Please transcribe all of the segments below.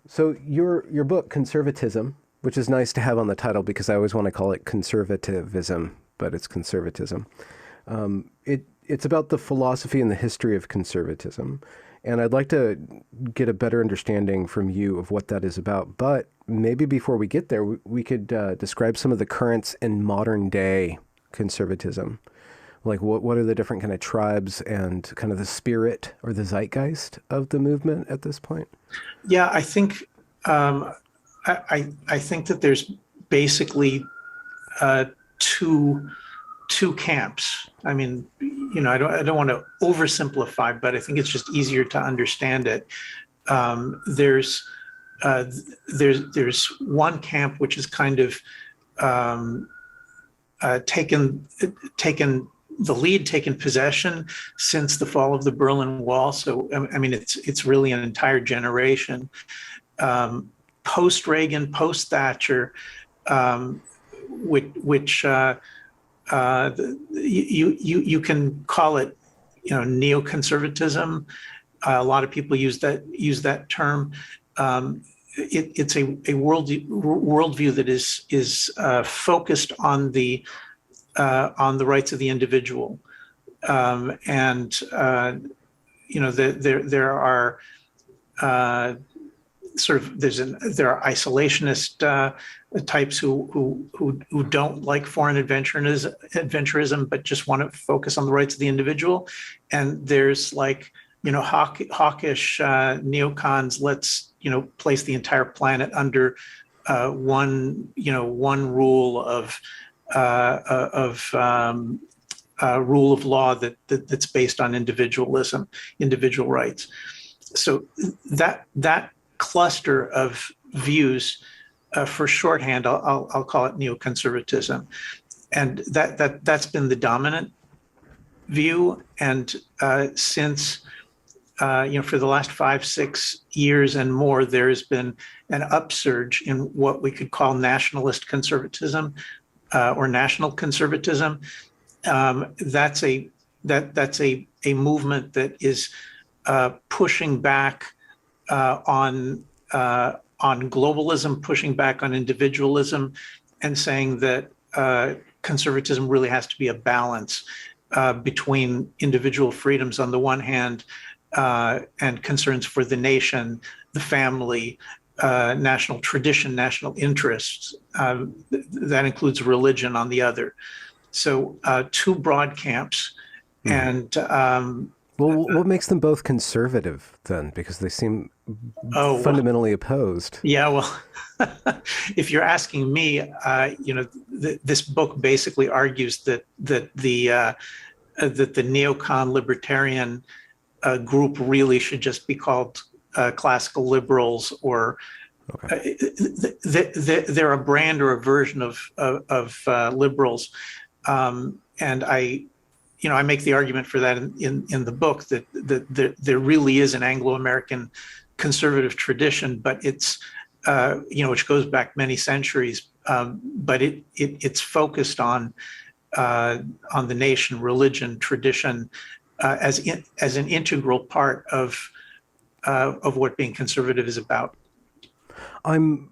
So your book, Conservatism, which is nice to have on the title because I always want to call it conservativism, but it's conservatism. It's about the philosophy and the history of conservatism. And I'd like to get a better understanding from you of what that is about. But maybe before we get there, we could describe some of the currents in modern day conservatism. Like what are the different kind of tribes and kind of the spirit or the zeitgeist of the movement at this point? Yeah, I think um, I think that there's basically uh, two two camps. I mean, I don't want to oversimplify, but I think it's just easier to understand it. Um, there's uh, there's one camp which is kind of um, taken the lead, taken possession since the fall of the Berlin Wall. So I mean, it's really an entire generation. Post Reagan, post Thatcher, um, which you can call it, neoconservatism. A lot of people use that term. It's a worldview that is focused on the rights of the individual, and there are uh, there are isolationist types who don't like foreign adventurism, but just want to focus on the rights of the individual. And there's like, hawkish neocons. Let's place the entire planet under one rule rule of law that's based on individualism, individual rights. So that cluster of views, for shorthand, I'll call it neoconservatism, and that's been the dominant view. And since for the last 5-6 years and more, there has been an upsurge in what we could call nationalist conservatism, or national conservatism. That's a movement that is pushing back on globalism, pushing back on individualism, and saying that conservatism really has to be a balance between individual freedoms on the one hand, and concerns for the nation, the family, national tradition, national interests. That includes religion on the other. So two broad camps. Mm. And Well, what makes them both conservative then? Because they seem oh, well, fundamentally opposed. yeah, well, if you're asking me, this book basically argues that the neocon libertarian group really should just be called classical liberals, or Okay. they're a brand or a version of liberals. And I make the argument for that in the book, that there really is an Anglo-American conservative tradition, but it's which goes back many centuries, but it's focused on the nation, religion, tradition, as an integral part of what being conservative is about. I'm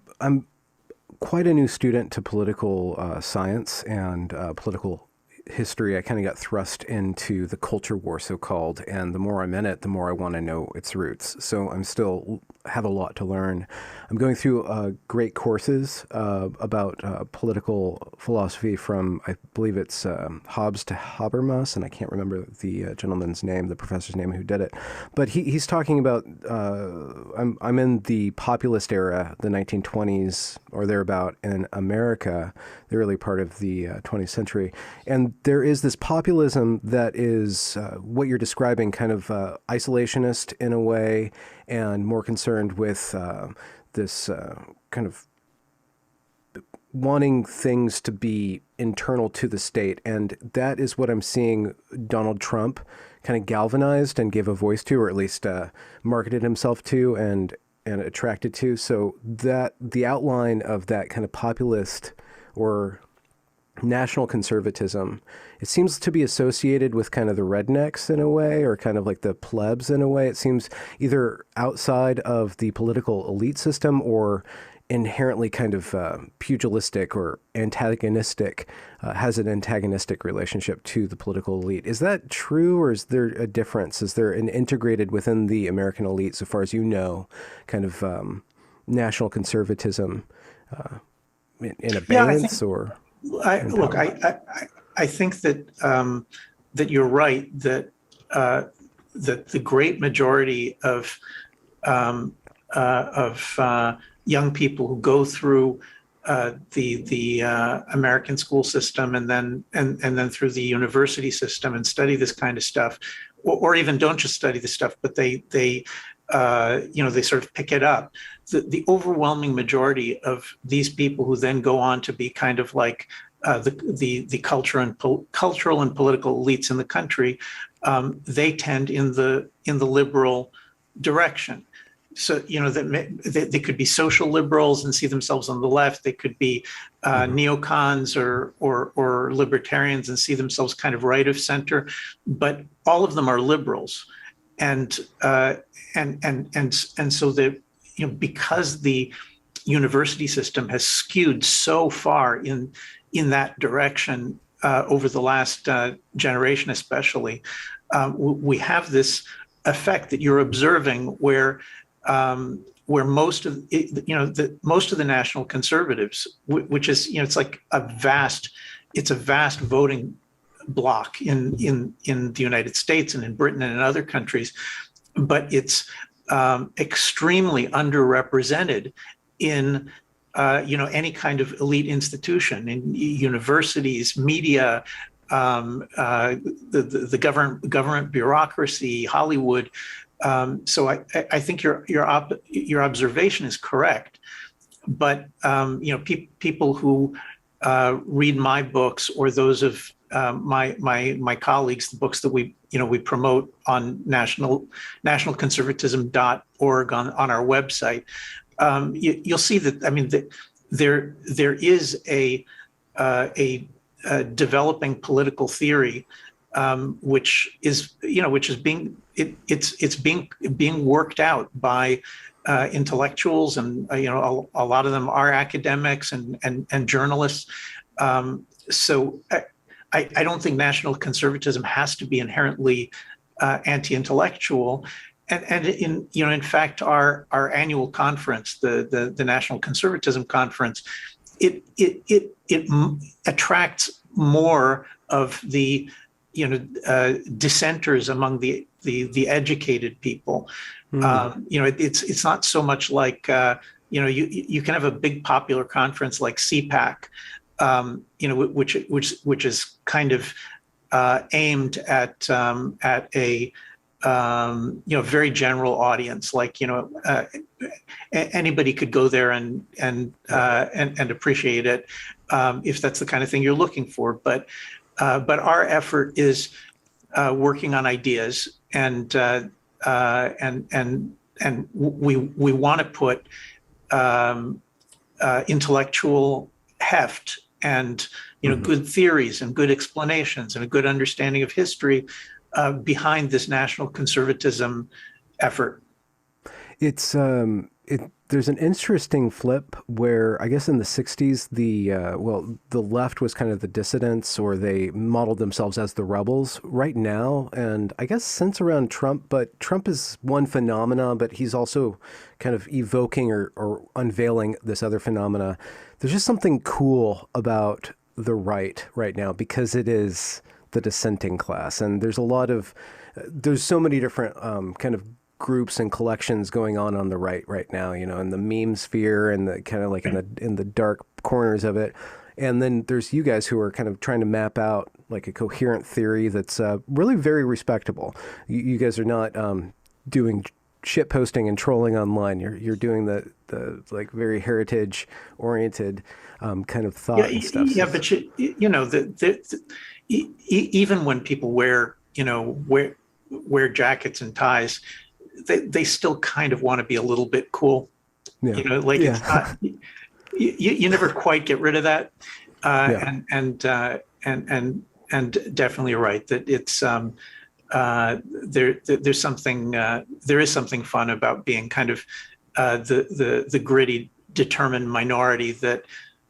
quite a new student to political science and political history. I kind of got thrust into the culture war, so called, and the more I'm in it, the more I want to know its roots. So I'm still have a lot to learn. I'm going through great courses about political philosophy from, I believe it's Hobbes to Habermas, and I can't remember the gentleman's name, the professor's name who did it. But he's talking about, I'm in the populist era, the 1920s or thereabout in America, the early part of the 20th century. And there is this populism that is what you're describing, kind of isolationist in a way, and more concerned with this kind of wanting things to be internal to the state. And that is what I'm seeing Donald Trump kind of galvanized and gave a voice to, or at least marketed himself to and attracted to. So that the outline of that kind of populist or national conservatism, it seems to be associated with kind of the rednecks in a way, or kind of like the plebs in a way. It seems either outside of the political elite system or inherently kind of pugilistic or antagonistic, has an antagonistic relationship to the political elite. Is that true, or is there a difference? Is there an integrated within the American elite, so far as you know, kind of national conservatism in Yeah, I think abeyance or in look, power? I think that that you're right that that the great majority of young people who go through the American school system and then through the university system and study this kind of stuff, or even don't just study the stuff, but they you know, they sort of pick it up. The overwhelming majority of these people who then go on to be kind of like the cultural and political elites in the country, they tend in the liberal direction. So, you know, that they could be social liberals and see themselves on the left. They could be Hmm. neocons or libertarians and see themselves kind of right of center. But all of them are liberals, and so the, you know, because the university system has skewed so far in that direction over the last generation, especially, we have this effect that you're observing where most of, you know, most of the national conservatives, which is, you know, it's like it's a vast voting bloc in the United States and in Britain and in other countries, but it's extremely underrepresented in you know, any kind of elite institution, in universities, media, the government bureaucracy, Hollywood. So I think your observation is correct, but you know, people who read my books or those of my colleagues, the books that we promote on nationalconservatism.org on our website, you'll see that, I mean, that there is a developing political theory, which is, you know, which is it's being worked out by intellectuals, and you know, a lot of them are academics and journalists. So I don't think national conservatism has to be inherently anti-intellectual. And in, you know, in fact, our annual conference, the National Conservatism Conference, it attracts more of the, you know, dissenters among the educated people. Mm. You know, it's not so much like you know, you can have a big popular conference like CPAC, you know, which is kind of aimed at a you know, very general audience, like, you know, anybody could go there and appreciate it, if that's the kind of thing you're looking for. But our effort is working on ideas, and we want to put intellectual heft and, you know, Hmm. good theories and good explanations and a good understanding of history behind this national conservatism effort. It's there's an interesting flip where I guess in the 60s the left was kind of the dissidents, or they modeled themselves as the rebels. Right now, and I guess since around Trump, but Trump is one phenomena, but he's also kind of evoking or unveiling this other phenomena. There's just something cool about the right now, because it is the dissenting class, and there's so many different kind of groups and collections going on the right now, you know, in the meme sphere and the kind of like in the dark corners of it. And then there's you guys who are kind of trying to map out like a coherent theory that's really very respectable. You guys are not doing shit posting and trolling online. You're doing the like very heritage oriented kind of Yeah, thought and stuff. yeah, So but you know, even when people wear, you know, wear jackets and ties, they still kind of want to be a little bit cool. yeah, You know, like, it's yeah. not, you never quite get rid of that. Yeah. And definitely right that it's there is something fun about being kind of the gritty, determined minority that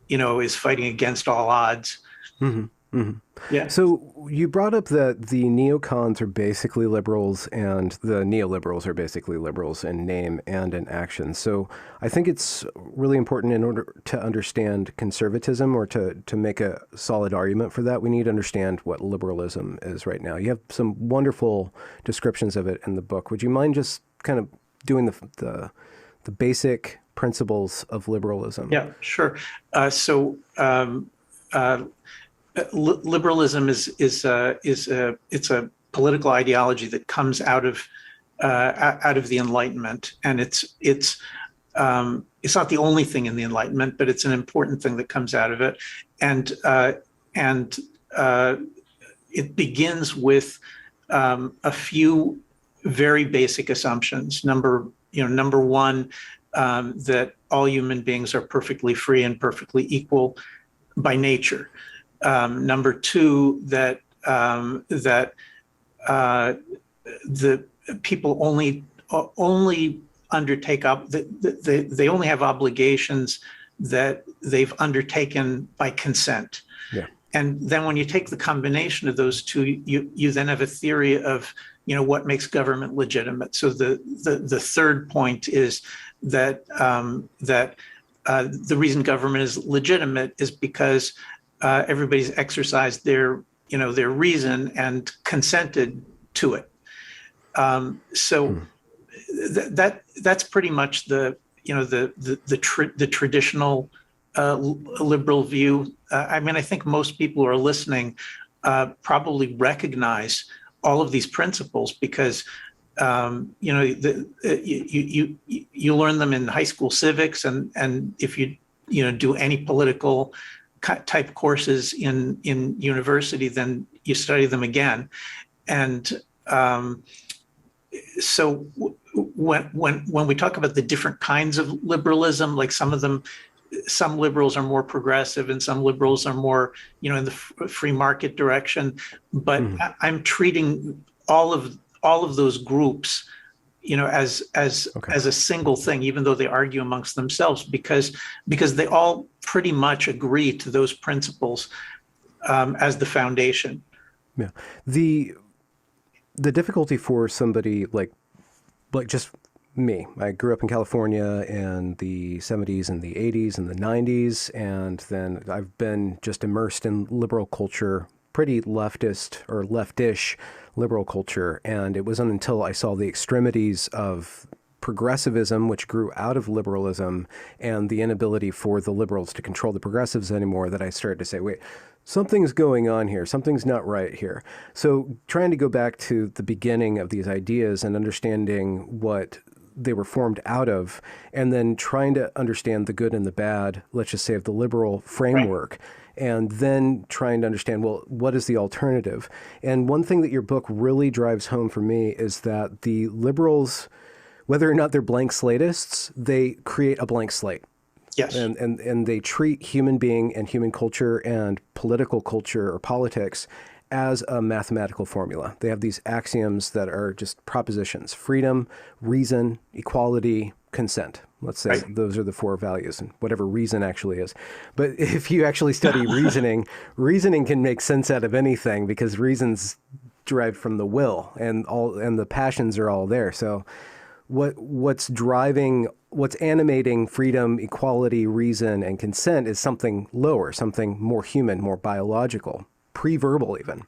is fighting against all odds. hmm hmm Yeah. So you brought up that the neocons are basically liberals and the neoliberals are basically liberals in name and in action. So I think it's really important in order to understand conservatism or to make a solid argument for that, we need to understand what liberalism is right now. You have some wonderful descriptions of it in the book. Would you mind just kind of doing the basic principles of liberalism? Yeah, sure. Uh, Liberalism it's a political ideology that comes out of the Enlightenment, and it's not the only thing in the Enlightenment, but it's an important thing that comes out of it, and it begins with a few very basic assumptions. Number one, that all human beings are perfectly free and perfectly equal by nature. Number two, that the people only undertake they only have obligations that they've undertaken by consent. Yeah. And then when you take the combination of those two, you then have a theory of what makes government legitimate. So the third point is that the reason government is legitimate is because everybody's exercised their reason and consented to it. That's pretty much the traditional liberal view. I mean, I think most people who are listening probably recognize all of these principles because you learn them in high school civics, and if you do any political type courses in university, then you study them again. And so when we talk about the different kinds of liberalism, like some liberals are more progressive and some liberals are more in the free market direction, but I'm treating all of those groups as a single thing, even though they argue amongst themselves, because they all pretty much agree to those principles as the foundation. Yeah. The difficulty for somebody like just me, I grew up in California in the 70s and the 80s and the 90s, and then I've been just immersed in liberal culture, pretty leftist or leftish liberal culture. And it wasn't until I saw the extremities of progressivism, which grew out of liberalism, and the inability for the liberals to control the progressives anymore, that I started to say, wait, something's going on here. Something's not right here. So trying to go back to the beginning of these ideas and understanding what they were formed out of, and then trying to understand the good and the bad, let's just say, of the liberal framework. Right. And then trying to understand, well, what is the alternative? And one thing that your book really drives home for me is that the liberals, whether or not they're blank slatists, they create a blank slate. Yes. And they treat human being and human culture and political culture or politics as a mathematical formula. They have these axioms that are just propositions: freedom, reason, equality, consent. Let's say those are the four values, and whatever reason actually is. But if you actually study reasoning can make sense out of anything, because reason's derived from the will, and the passions are all there. So what's animating freedom, equality, reason, and consent is something lower, something more human, more biological, pre-verbal even.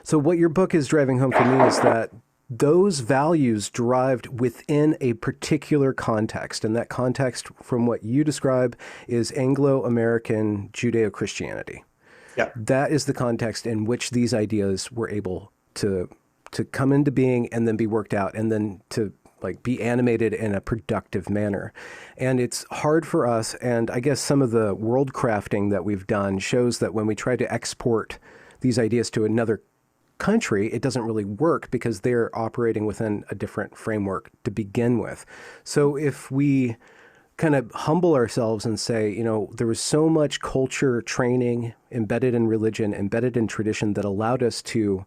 So what your book is driving home for me is that those values derived within a particular context, and that context, from what you describe, is Anglo-American Judeo-Christianity. Yeah. That is the context in which these ideas were able to come into being and then be worked out and then to be animated in a productive manner. And it's hard for us, and I guess some of the world crafting that we've done shows that when we try to export these ideas to another country, it doesn't really work because they're operating within a different framework to begin with. So if we kind of humble ourselves and say, you know, there was so much culture training embedded in religion, embedded in tradition that allowed us to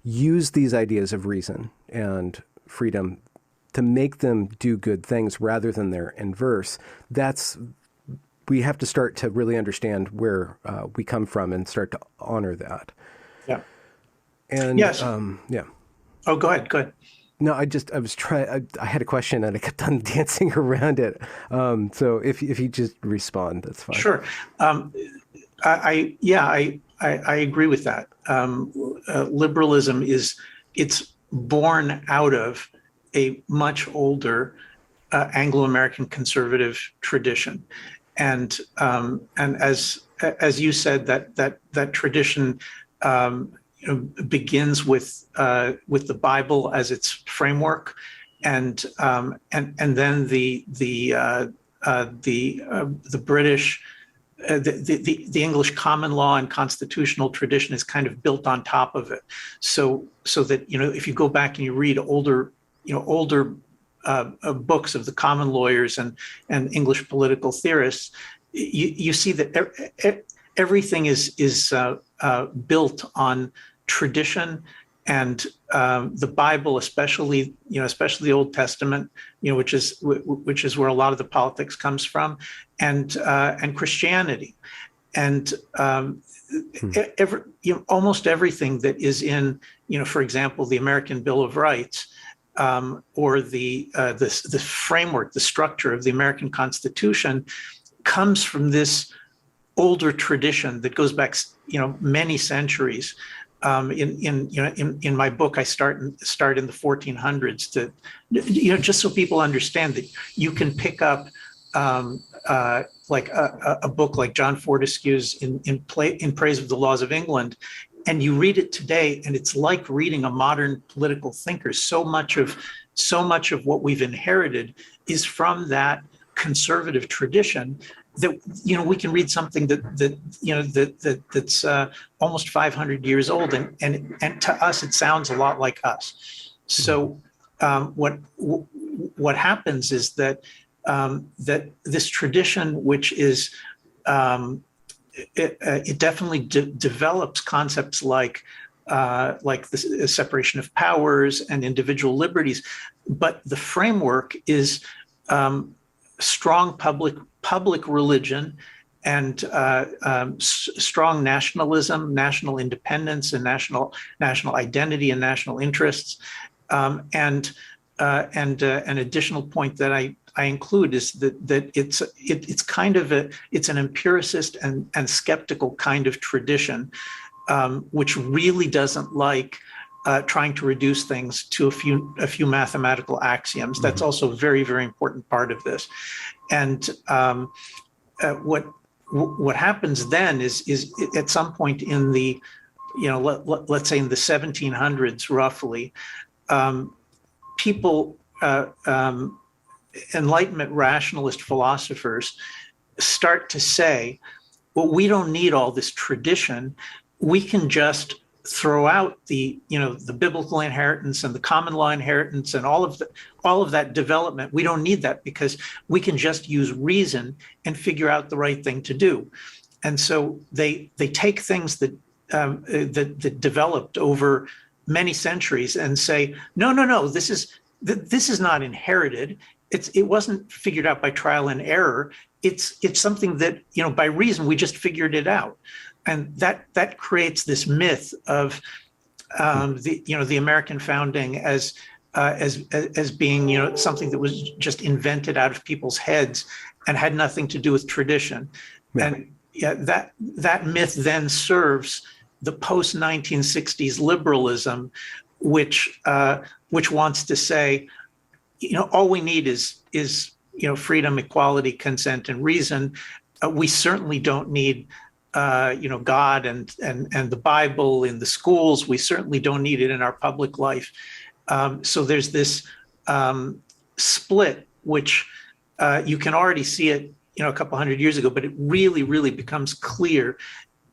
use these ideas of reason and freedom to make them do good things rather than their inverse. We have to start to really understand where we come from and start to honor that. Yeah. And yes. Yeah. Oh, go ahead. Go ahead. No, I had a question and I kept on dancing around it. So if you just respond, that's fine. Sure. I agree with that. Liberalism it's born out of a much older Anglo-American conservative tradition, and as you said, that tradition begins with the Bible as its framework, and then the British. The English common law and constitutional tradition is kind of built on top of it, so that, you know, if you go back and you read older books of the common lawyers and English political theorists, you see that everything is built on tradition, and the Bible, especially the Old Testament, which is where a lot of the politics comes from, and Christianity, and almost everything that is in, for example, the American Bill of Rights, or the framework, the structure of the American Constitution, comes from this older tradition that goes back, many centuries. In my book, I start in the 1400s to, just so people understand that you can pick up like a book like John Fortescue's in Praise of the Laws of England, and you read it today, and it's like reading a modern political thinker. So much of what we've inherited is from that conservative tradition, that we can read something that's almost 500 years old, and to us it sounds a lot like us. So what happens is that this tradition, which is it definitely develops concepts like the separation of powers and individual liberties, but the framework is strong public religion, and strong nationalism, national independence, and national identity and national interests. And an additional point that I include is that it's kind of it's an empiricist and skeptical kind of tradition, which really doesn't like trying to reduce things to a few mathematical axioms. That's also a very, very important part of this. And what happens then is at some point in the, let's say in the 1700s, roughly, people, Enlightenment rationalist philosophers, start to say, well, we don't need all this tradition. We can just throw out the biblical inheritance and the common law inheritance and all of that development. We don't need that, because we can just use reason and figure out the right thing to do. And so they take things that developed over many centuries and say, no, this is not inherited. It wasn't figured out by trial and error. It's something that, by reason, we just figured it out. And that creates this myth of the American founding as being something that was just invented out of people's heads and had nothing to do with tradition. Yeah. And that myth then serves the post 1960s liberalism, which wants to say, all we need is freedom, equality, consent, and reason. We certainly don't need God and the Bible in the schools. We certainly don't need it in our public life. So there's this split, which you can already see it, a couple hundred years ago, but it really, really becomes clear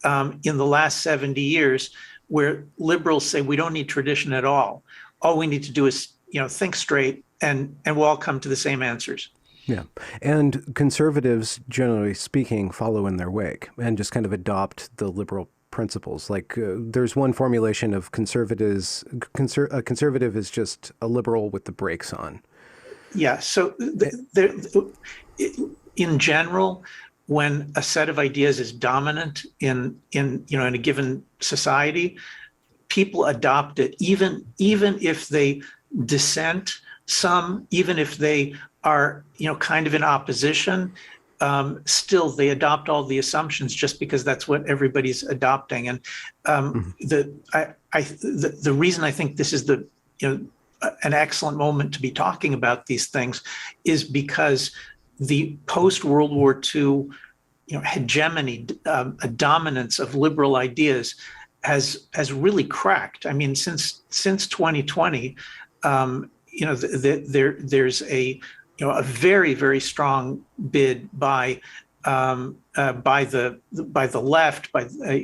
in the last 70 years, where liberals say we don't need tradition at all. All we need to do is, think straight, and we'll all come to the same answers. Yeah. And conservatives, generally speaking, follow in their wake and just kind of adopt the liberal principles. Like there's one formulation of a conservative is just a liberal with the brakes on. Yeah. So there, in general, when a set of ideas is dominant in a given society, people adopt it, even if they dissent some, even if they are kind of in opposition. Still, they adopt all the assumptions just because that's what everybody's adopting. And Mhm. the reason I think this is an excellent moment to be talking about these things is because the post World War II hegemony, a dominance of liberal ideas has really cracked. I mean, since 2020, there's a very, very strong bid by the left,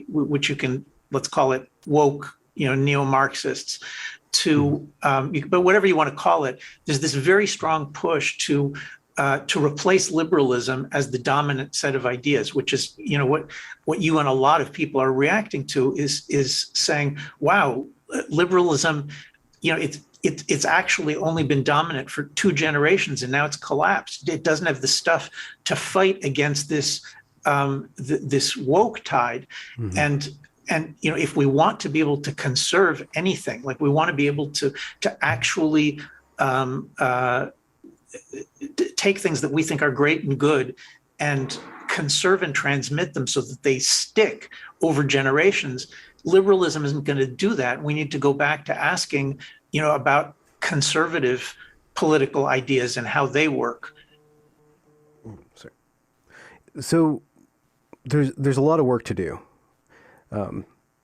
which you can, let's call it woke, neo-Marxists, to but whatever you want to call it. There's this very strong push to replace liberalism as the dominant set of ideas, which is what you and a lot of people are reacting to is saying, wow, liberalism, it's actually only been dominant for 2 generations and now it's collapsed. It doesn't have the stuff to fight against this this woke tide. Mhm. And if we want to be able to conserve anything, like we want to be able to actually take things that we think are great and good and conserve and transmit them so that they stick over generations. Liberalism isn't going to do that. We need to go back to asking, about conservative political ideas and how they work. Sorry. So there's a lot of work to do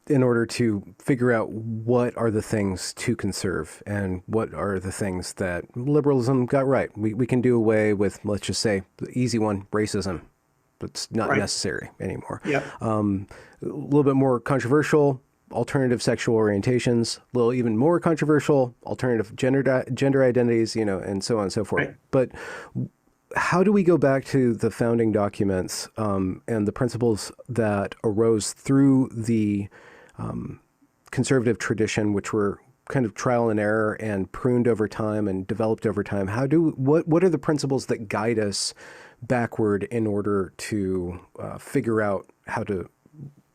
in order to figure out what are the things to conserve and what are the things that liberalism got right. We can do away with, let's just say, the easy one, racism. It's not Right. necessary anymore. Yeah. A little bit more controversial, alternative sexual orientations. A little even more controversial, alternative gender identities, and so on and so forth. Right. But how do we go back to the founding documents and the principles that arose through the conservative tradition, which were kind of trial and error and pruned over time and developed over time? What are the principles that guide us backward in order to figure out how to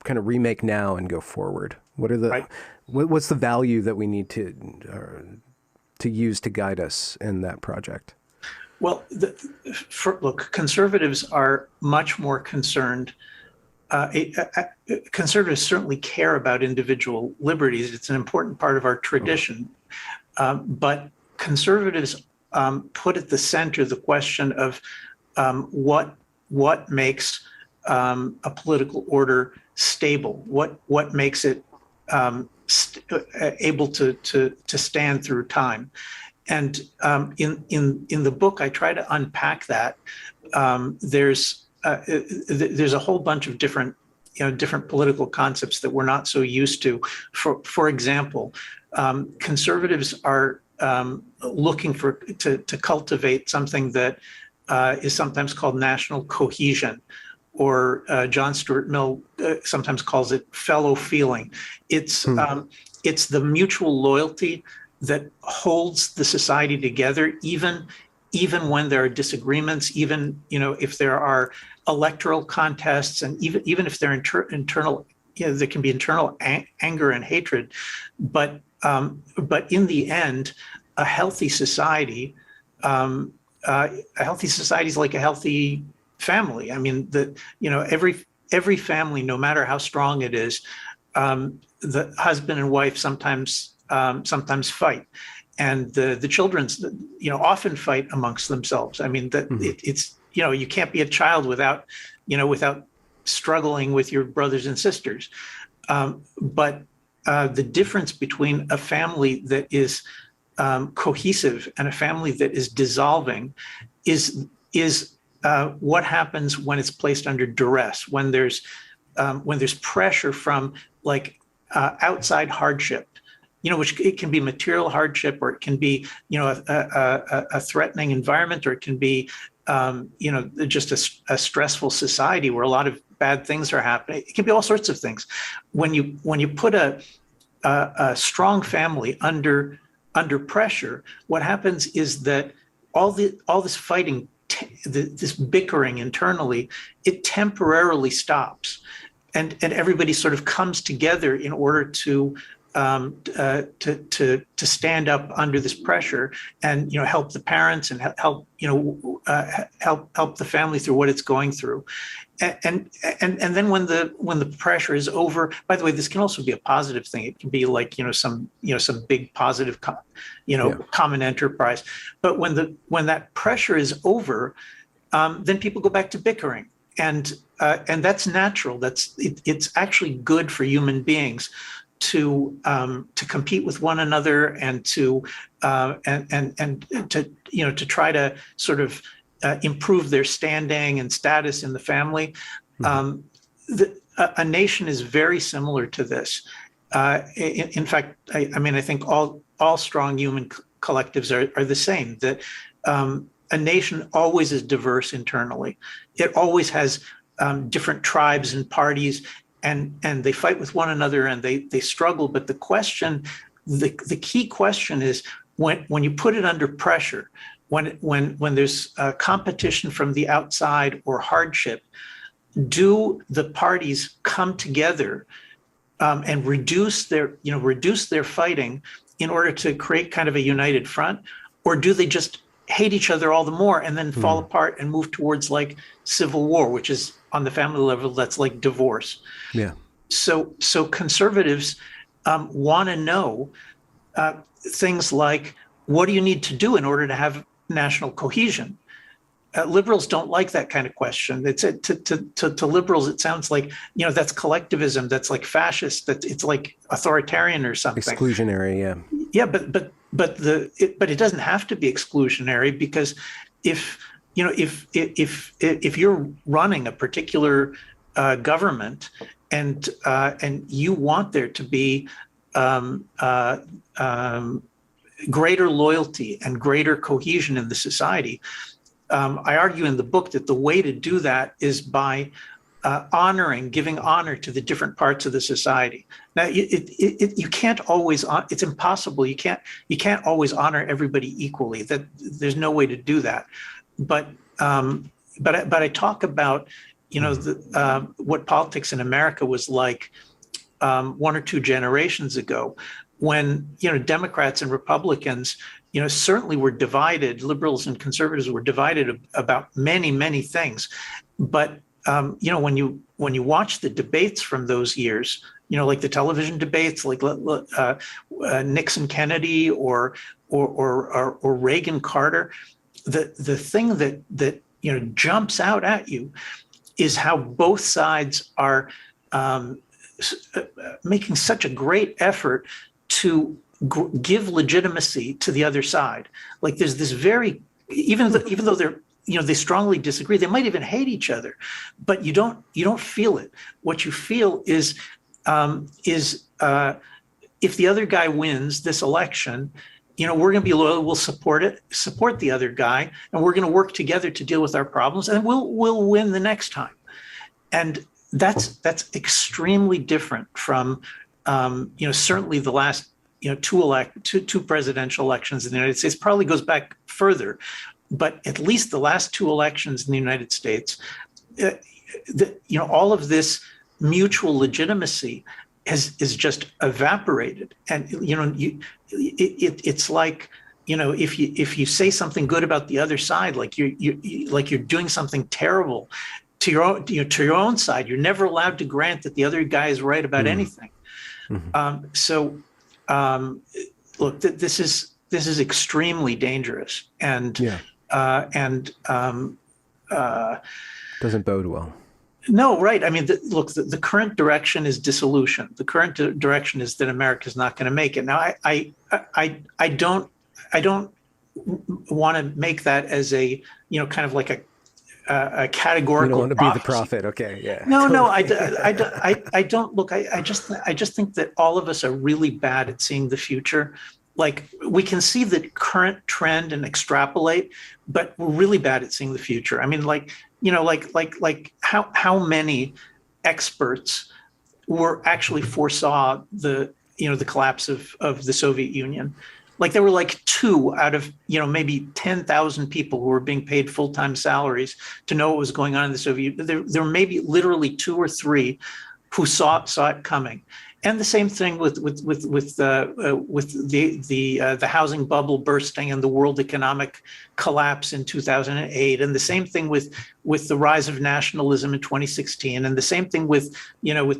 kind of remake now and go forward? Right. What's the value that we need to use to guide us in that project? Well, look, conservatives are much more concerned. Conservatives certainly care about individual liberties. It's an important part of our tradition. But conservatives put at the center the question of what makes a political order stable, what makes it able to stand through time. And in the book, I try to unpack that. There's a whole bunch of different political concepts that we're not so used to. For example, conservatives are looking to cultivate something that is sometimes called national cohesion, or John Stuart Mill sometimes calls it fellow feeling. It's the mutual loyalty that holds the society together, even when there are disagreements, even if there are electoral contests, and even if there are internal, there can be internal anger and hatred. But in the end, a healthy society, is like a healthy family. I mean, every family, no matter how strong it is, the husband and wife sometimes fight, and the children often fight amongst themselves. I mean, it's you can't be a child without struggling with your brothers and sisters. But the difference between a family that is cohesive and a family that is dissolving is what happens when it's placed under duress, when there's pressure from outside hardship. which it can be material hardship, or it can be, a threatening environment, or it can be, just a stressful society where a lot of bad things are happening. It can be all sorts of things. When you put a strong family under pressure, what happens is that all this fighting, this bickering internally, it temporarily stops, and everybody sort of comes together in order to stand up under this pressure, and help the parents, and help the family through what it's going through. And then when the pressure is over, by the way, this can also be a positive thing. It can be like some big positive common enterprise. But when that pressure is over, then people go back to bickering, and that's natural. It's actually good for human beings to compete with one another, and to try to sort of improve their standing and status in the family. A nation is very similar to this. In fact, I think all strong human collectives are the same. That a nation always is diverse internally. It always has different tribes and parties, and they fight with one another, and they struggle. But the key question is, when you put it under pressure, when there's competition from the outside or hardship, do the parties come together and reduce their fighting in order to create kind of a united front, or do they just hate each other all the more and then fall apart and move towards like civil war, which is on the family level, that's like divorce. Yeah. So conservatives want to know things like, what do you need to do in order to have national cohesion? Liberals don't like that kind of question. To liberals, it sounds like that's collectivism, that's like fascist, that it's like authoritarian or something. Exclusionary, yeah. Yeah, but it doesn't have to be exclusionary, because if you're running a particular government, and you want there to be greater loyalty and greater cohesion in the society, I argue in the book that the way to do that is by giving honor to the different parts of the society. Now, you can't always. It's impossible. You can't always honor everybody equally. That there's no way to do that. But I talk about what politics in America was like 1 or 2 generations ago, when Democrats and Republicans certainly were divided. Liberals and conservatives were divided about many things. But when you watch the debates from those years, like the television debates, like Nixon Kennedy or Reagan Carter, the thing that jumps out at you is how both sides are making such a great effort to give legitimacy to the other side. Like there's this even though they're they strongly disagree, they might even hate each other, but you don't feel it. What you feel is if the other guy wins this election, we're going to be loyal. We'll support the other guy, and we're going to work together to deal with our problems, and we'll win the next time. And that's extremely different from certainly the last two presidential elections in the United States. Probably goes back further, but at least the last 2 elections in the United States, all of this mutual legitimacy is just evaporated. And it's like if you say something good about the other side, like you're doing something terrible to your own side, you're never allowed to grant that the other guy is right about anything. Look, this is extremely dangerous, and doesn't bode well. No, right. I mean, look, the current direction is dissolution. The current direction is that America's not going to make it. Now, I don't want to make that as a kind of like a You don't categorical want to be the prophecy. prophet. Okay. Yeah. No, no, Totally. I don't look. I just think that all of us are really bad at seeing the future. Like we can see the current trend and extrapolate, but we're really bad at seeing the future. I mean, like how many experts were actually foresaw the collapse of the Soviet Union. Like there were like two out of maybe 10,000 people who were being paid full-time salaries to know what was going on in the Soviet Union. There were maybe literally two or three who saw it coming. And the same thing with the housing bubble bursting and the world economic collapse in 2008, and the same thing with the rise of nationalism in 2016, and the same thing with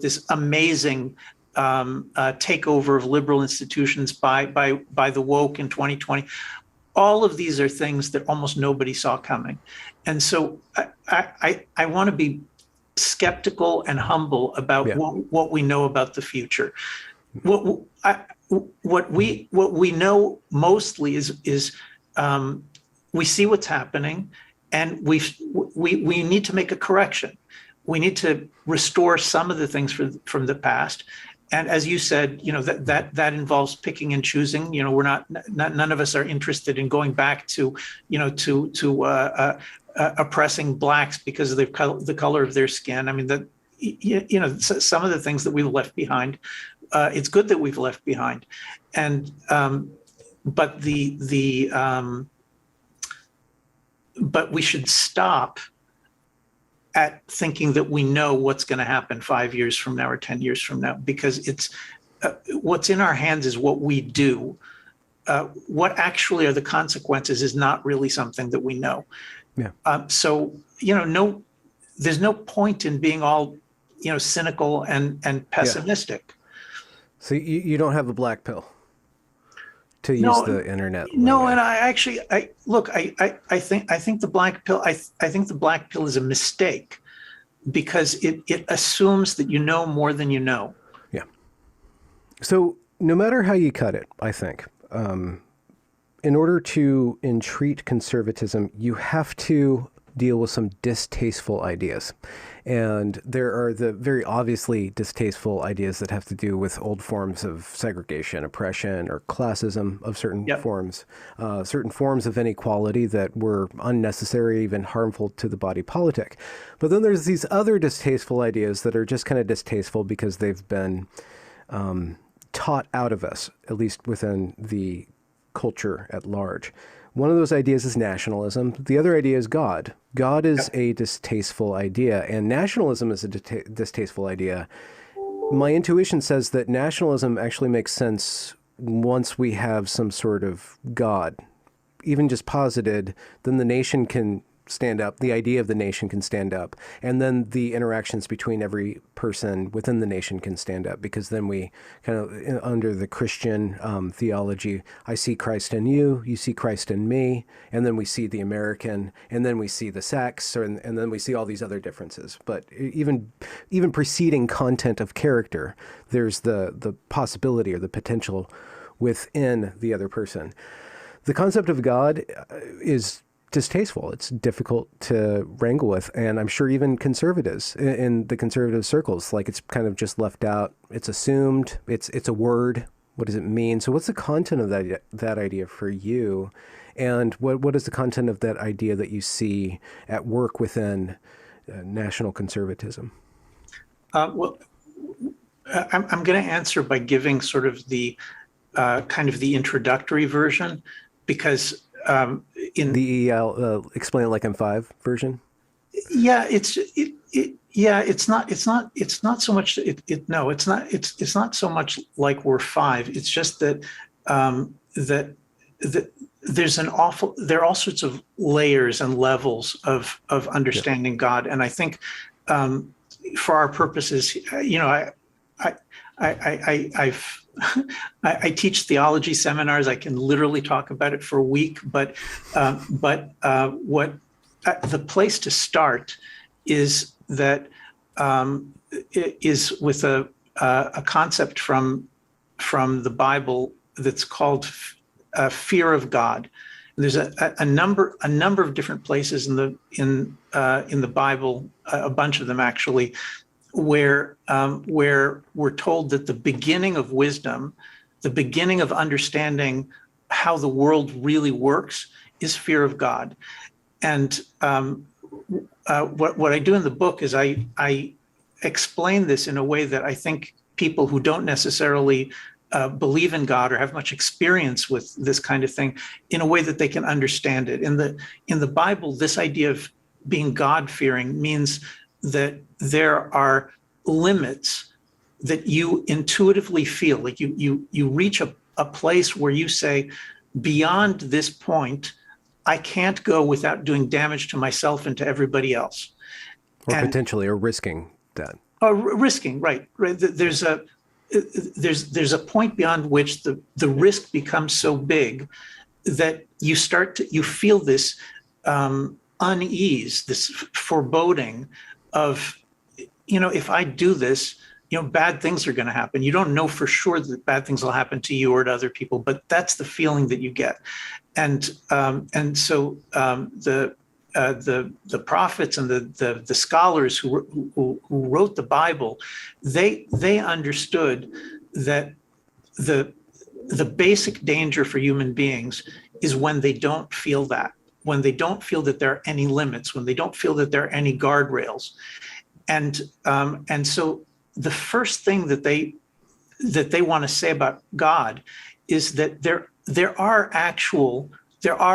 this amazing takeover of liberal institutions by the woke in 2020. All of these are things that almost nobody saw coming, and so I want to be skeptical and humble about Yeah. what we know about the future. What we know mostly is we see what's happening, and we need to make a correction. We need to restore some of the things from the past. And as you said, that involves picking and choosing. We're not none of us are interested in going back to oppressing blacks because of the color of their skin. I mean, some of the things that we've left behind, it's good that we've left behind, and but but we should stop at thinking that we know what's going to happen 5 years from now or 10 years from now, because it's what's in our hands is what we do. What actually are the consequences is not really something that we know. Yeah. So there's no point in being all cynical and pessimistic. Yeah. So you don't have a black pill, to use No, the internet no, lingo. and I think the black pill. I think the black pill is a mistake because it assumes that you know more than you know. Yeah. So no matter how you cut it, I think, in order to entreat conservatism, you have to deal with some distasteful ideas. And there are the very obviously distasteful ideas that have to do with old forms of segregation, oppression, or classism of certain Yep. forms, certain forms of inequality that were unnecessary, even harmful to the body politic. But then there's these other distasteful ideas that are just kind of distasteful because they've been taught out of us, at least within the culture at large. One of those ideas is nationalism. The other idea is God. God is a distasteful idea, and nationalism is a distasteful idea. My intuition says that nationalism actually makes sense once we have some sort of God. Even just posited, then the nation can stand up, the idea of the nation can stand up, and then the interactions between every person within the nation can stand up, because then we kind of, under the Christian theology, I see Christ in you, you see Christ in me, and then we see the American, and then we see the sex, and then we see all these other differences. But even preceding content of character, there's the possibility or the potential within the other person. The concept of God is distasteful. It's difficult to wrangle with. And I'm sure even conservatives in the conservative circles, like, it's kind of just left out. It's assumed. It's a word. What does it mean? So what's the content of that idea for you? And what is the content of that idea that you see at work within national conservatism? Well, I'm going to answer by giving sort of the kind of the introductory version, because in the explain it like I'm five version. Yeah, it's not so much it's not so much like we're five. It's just that that there are all sorts of layers and levels of understanding God, and I think for our purposes, I've I teach theology seminars. I can literally talk about it for a week, but what the place to start is that is with a concept from the Bible that's called fear of God. There's a number of different places in the Bible, a bunch of them actually, where we're told that the beginning of wisdom, the beginning of understanding how the world really works, is fear of God. And what I do in the book is I explain this in a way that I think people who don't necessarily believe in God or have much experience with this kind of thing, in a way that they can understand it. In the Bible, this idea of being God-fearing means that there are limits that you intuitively feel, like you reach a place where you say, beyond this point, I can't go without doing damage to myself and to everybody else. Or And potentially, or risking that. risking, right. There's a point beyond which the risk becomes so big that you feel this unease, this foreboding of, if I do this, bad things are going to happen. You don't know for sure that bad things will happen to you or to other people, but that's the feeling that you get. And so the prophets and the scholars who wrote the Bible, they understood that the basic danger for human beings is when they don't feel that, when they don't feel that there are any limits, when they don't feel that there are any guardrails. And so the first thing that they want to say about God is that there are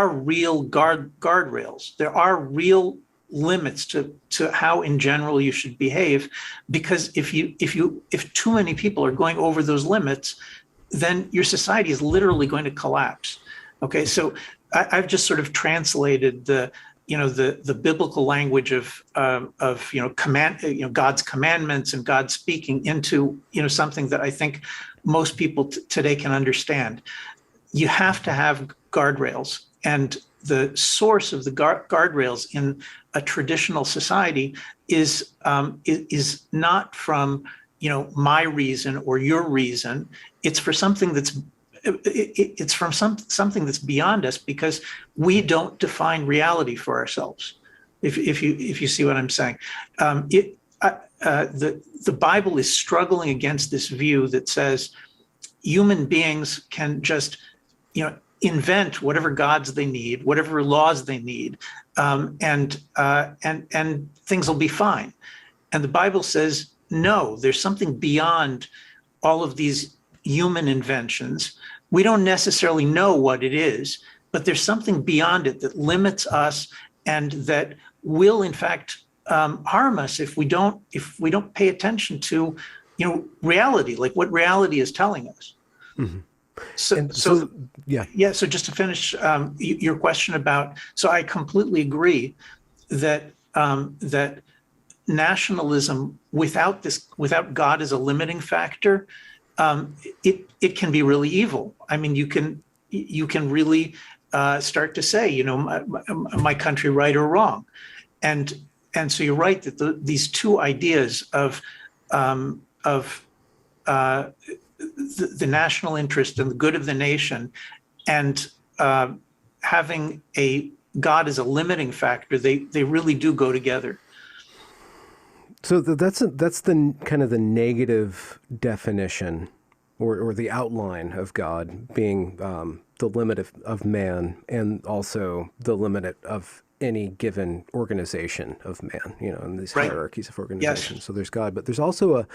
real guardrails. There are real limits to how in general you should behave, because if too many people are going over those limits, then your society is literally going to collapse. Okay, so I've just sort of translated the biblical language of God's commandments and God speaking into something that I think most people today can understand. You have to have guardrails, and the source of the guardrails in a traditional society is not from my reason or your reason. It's for something it's from something that's beyond us, because we don't define reality for ourselves. If you see what I'm saying, the Bible is struggling against this view that says human beings can just invent whatever gods they need, whatever laws they need, and things will be fine. And the Bible says, no, there's something beyond all of these human inventions. We don't necessarily know what it is, but there's something beyond it that limits us and that will, in fact, harm us if we don't pay attention to reality, like what reality is telling us. Mm-hmm. So just to finish your question about, so I completely agree that that nationalism without God as a limiting factor, it can be really evil. I mean, you can really start to say, my country right or wrong, and so you're right that these two ideas of the national interest and the good of the nation, and having a God as a limiting factor, they really do go together. So that's the kind of the negative definition, or the outline of God being the limit of man, and also the limit of any given organization of man, in these hierarchies of organization. Yes. So there's God, but there's also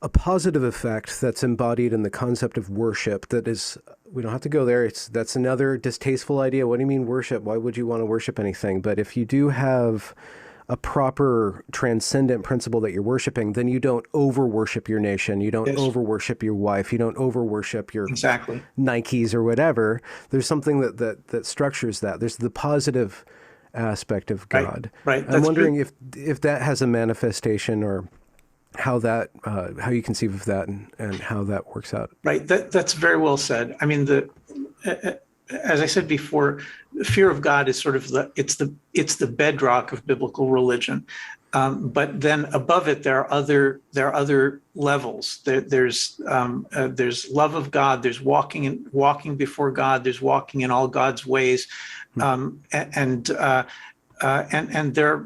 a positive effect that's embodied in the concept of worship. That is, we don't have to go there. That's another distasteful idea. What do you mean worship? Why would you want to worship anything? But if you do have a proper transcendent principle that you're worshiping, then you don't over-worship your nation. You don't over-worship your wife. You don't over-worship your Nikes or whatever. There's something that structures that. There's the positive aspect of God. Right. I'm wondering if that has a manifestation, or how you conceive of that, and how that works out. Right. That's very well said. I mean, as I said before, fear of God is sort of the bedrock of biblical religion. But then above it, there are other levels. There's love of God. There's walking before God. There's walking in all God's ways, and there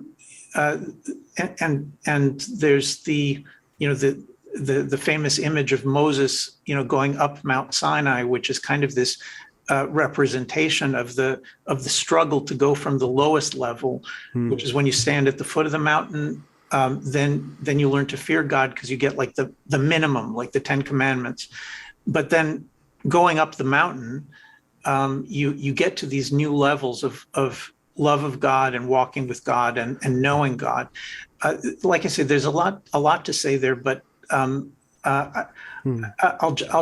and there's the famous image of Moses, going up Mount Sinai, which is kind of this representation of the struggle to go from the lowest level, which is when you stand at the foot of the mountain. Then you learn to fear God because you get like the minimum, like the Ten Commandments. But then going up the mountain, you get to these new levels of love of God and walking with God and knowing God. Like I said, there's a lot to say there, but I'll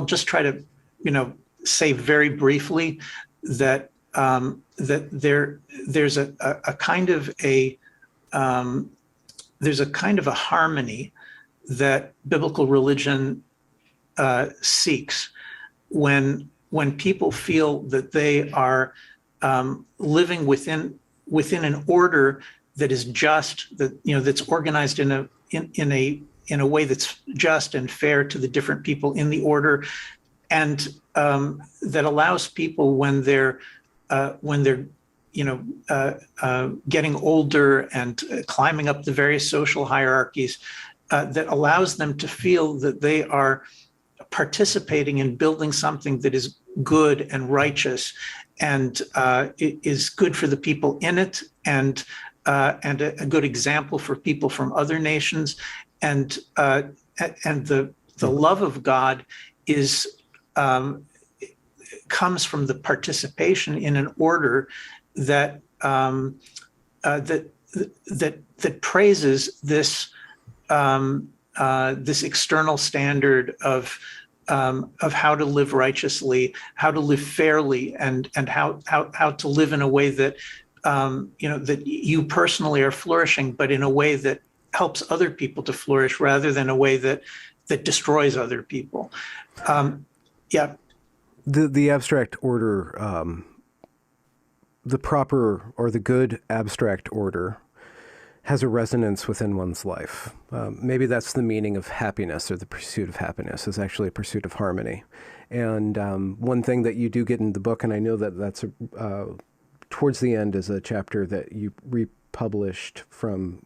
just try to say very briefly that there's a kind of a harmony that biblical religion seeks when people feel that they are living within an order that is just, that's organized in a way that's just and fair to the different people in the order, and that allows people when they're getting older and climbing up the various social hierarchies, that allows them to feel that they are participating in building something that is good and righteous, and it is good for the people in it, and a good example for people from other nations, and the love of God comes from the participation in an order that praises this external standard of how to live righteously, how to live fairly, and how to live in a way that that you personally are flourishing, but in a way that helps other people to flourish rather than a way that destroys other people. Yeah. The abstract order, the proper or the good abstract order has a resonance within one's life. Maybe that's the meaning of happiness, or the pursuit of happiness is actually a pursuit of harmony. And one thing that you do get in the book, and I know that that's towards the end, is a chapter that you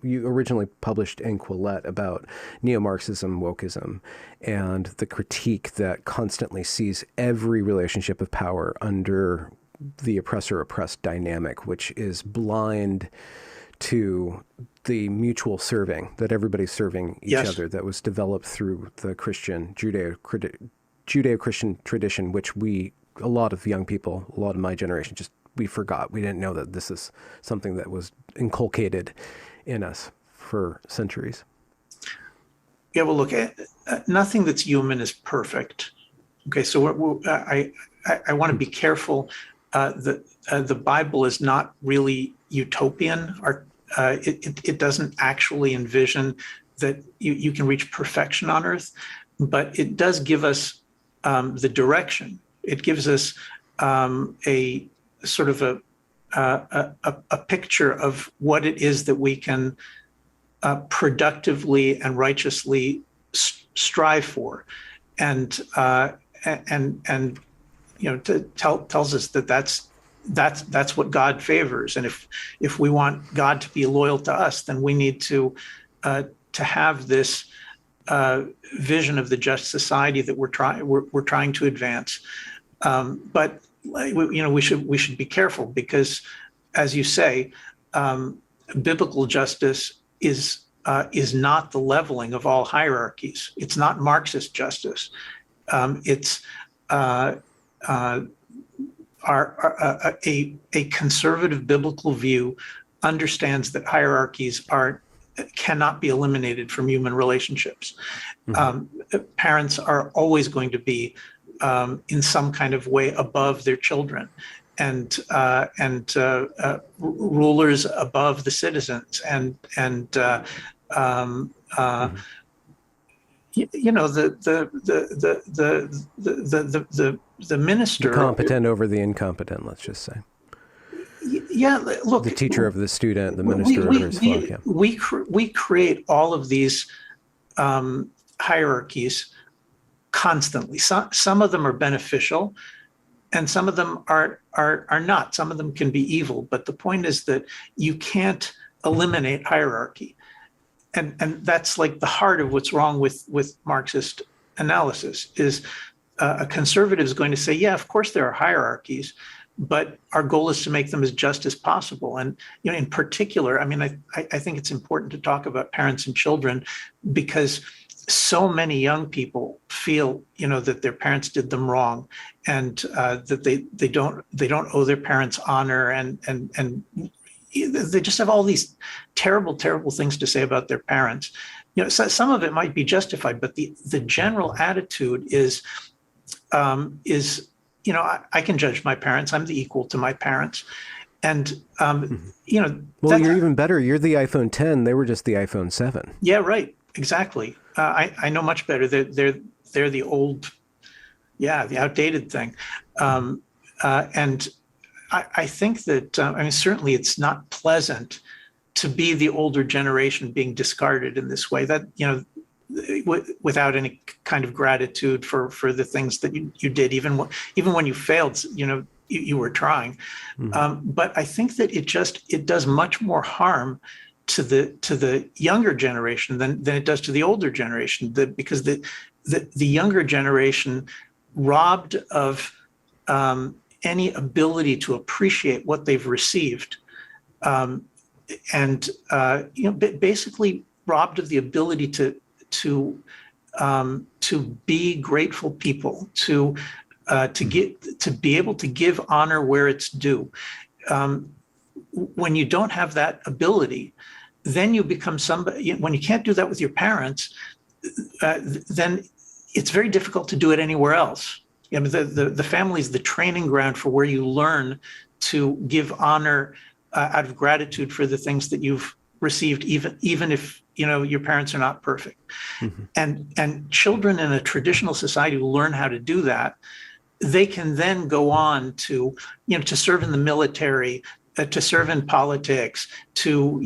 you originally published in Quillette about neo-Marxism, wokeism, and the critique that constantly sees every relationship of power under the oppressor-oppressed dynamic, which is blind to the mutual serving, that everybody's serving each other, that was developed through the Christian, Judeo-Christian tradition, which a lot of young people, a lot of my generation, we forgot. We didn't know that this is something that was inculcated in us for centuries. Yeah, well, look, nothing that's human is perfect. Okay, so I want to be careful. The Bible is not really utopian, or it doesn't actually envision that you can reach perfection on earth, but it does give us the direction. It gives us a sort of a picture of what it is that we can productively and righteously strive for, and tells us that that's what God favors. And if we want God to be loyal to us, then we need to have this vision of the just society that we're trying to advance. But we should be careful, because, as you say, biblical justice is not the leveling of all hierarchies. It's not Marxist justice. It's a conservative biblical view understands that hierarchies cannot be eliminated from human relationships. Parents are always going to be in some kind of way above their children, and rulers above the citizens, and the minister, the competent over the incompetent, let's just say. Yeah, look, The teacher over the student, the we minister over we his flock. we Yeah. we create all of these hierarchies constantly. Some of them are beneficial, and some of them are not. Some of them can be evil. But the point is that you can't eliminate hierarchy, and that's like the heart of what's wrong with Marxist analysis. Is a conservative is going to say, yeah, of course there are hierarchies, but our goal is to make them as just as possible. And in particular, I mean, I think it's important to talk about parents and children, because so many young people feel that their parents did them wrong, and that they don't owe their parents honor, and they just have all these terrible things to say about their parents. So some of it might be justified, but the general attitude is I can judge my parents. I'm the equal to my parents. And, well, you're even better. You're the iPhone 10. They were just the iPhone 7. Yeah, right. Exactly. I know much better. They're the old, the outdated thing. And I think that, I mean, certainly it's not pleasant to be the older generation being discarded in this way, that, without any kind of gratitude for the things that you did, even when you failed, you were trying. But I think that it does much more harm to the younger generation than it does to the older generation, because the younger generation, robbed of any ability to appreciate what they've received, and basically robbed of the ability to be grateful people, to be able to give honor where it's due. When you don't have that ability, then you become somebody. When you can't do that with your parents, then it's very difficult to do it anywhere else. I mean, the family is the training ground for where you learn to give honor out of gratitude for the things that you've received, even if your parents are not perfect. And children in a traditional society who learn how to do that, they can then go on to serve in the military, to serve in politics, to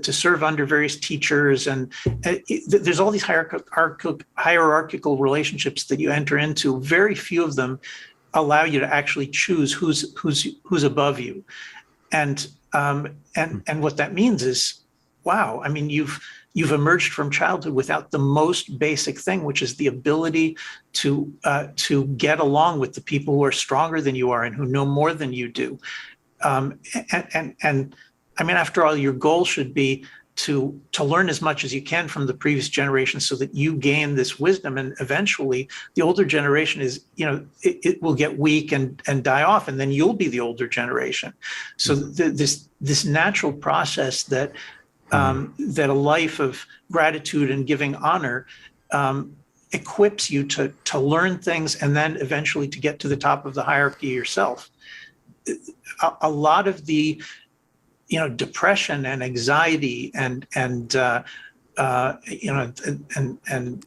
serve under various teachers, and there's all these hierarchical relationships that you enter into. Very few of them allow you to actually choose who's above you, and what that means is, wow, I mean, you've emerged from childhood without the most basic thing, which is the ability to get along with the people who are stronger than you are and who know more than you do. And I mean, after all, your goal should be to learn as much as you can from the previous generation, so that you gain this wisdom, and eventually the older generation is, it will get weak and die off, and then you'll be the older generation. So this natural process that a life of gratitude and giving honor equips you to learn things, and then eventually to get to the top of the hierarchy yourself. A lot of the depression and anxiety and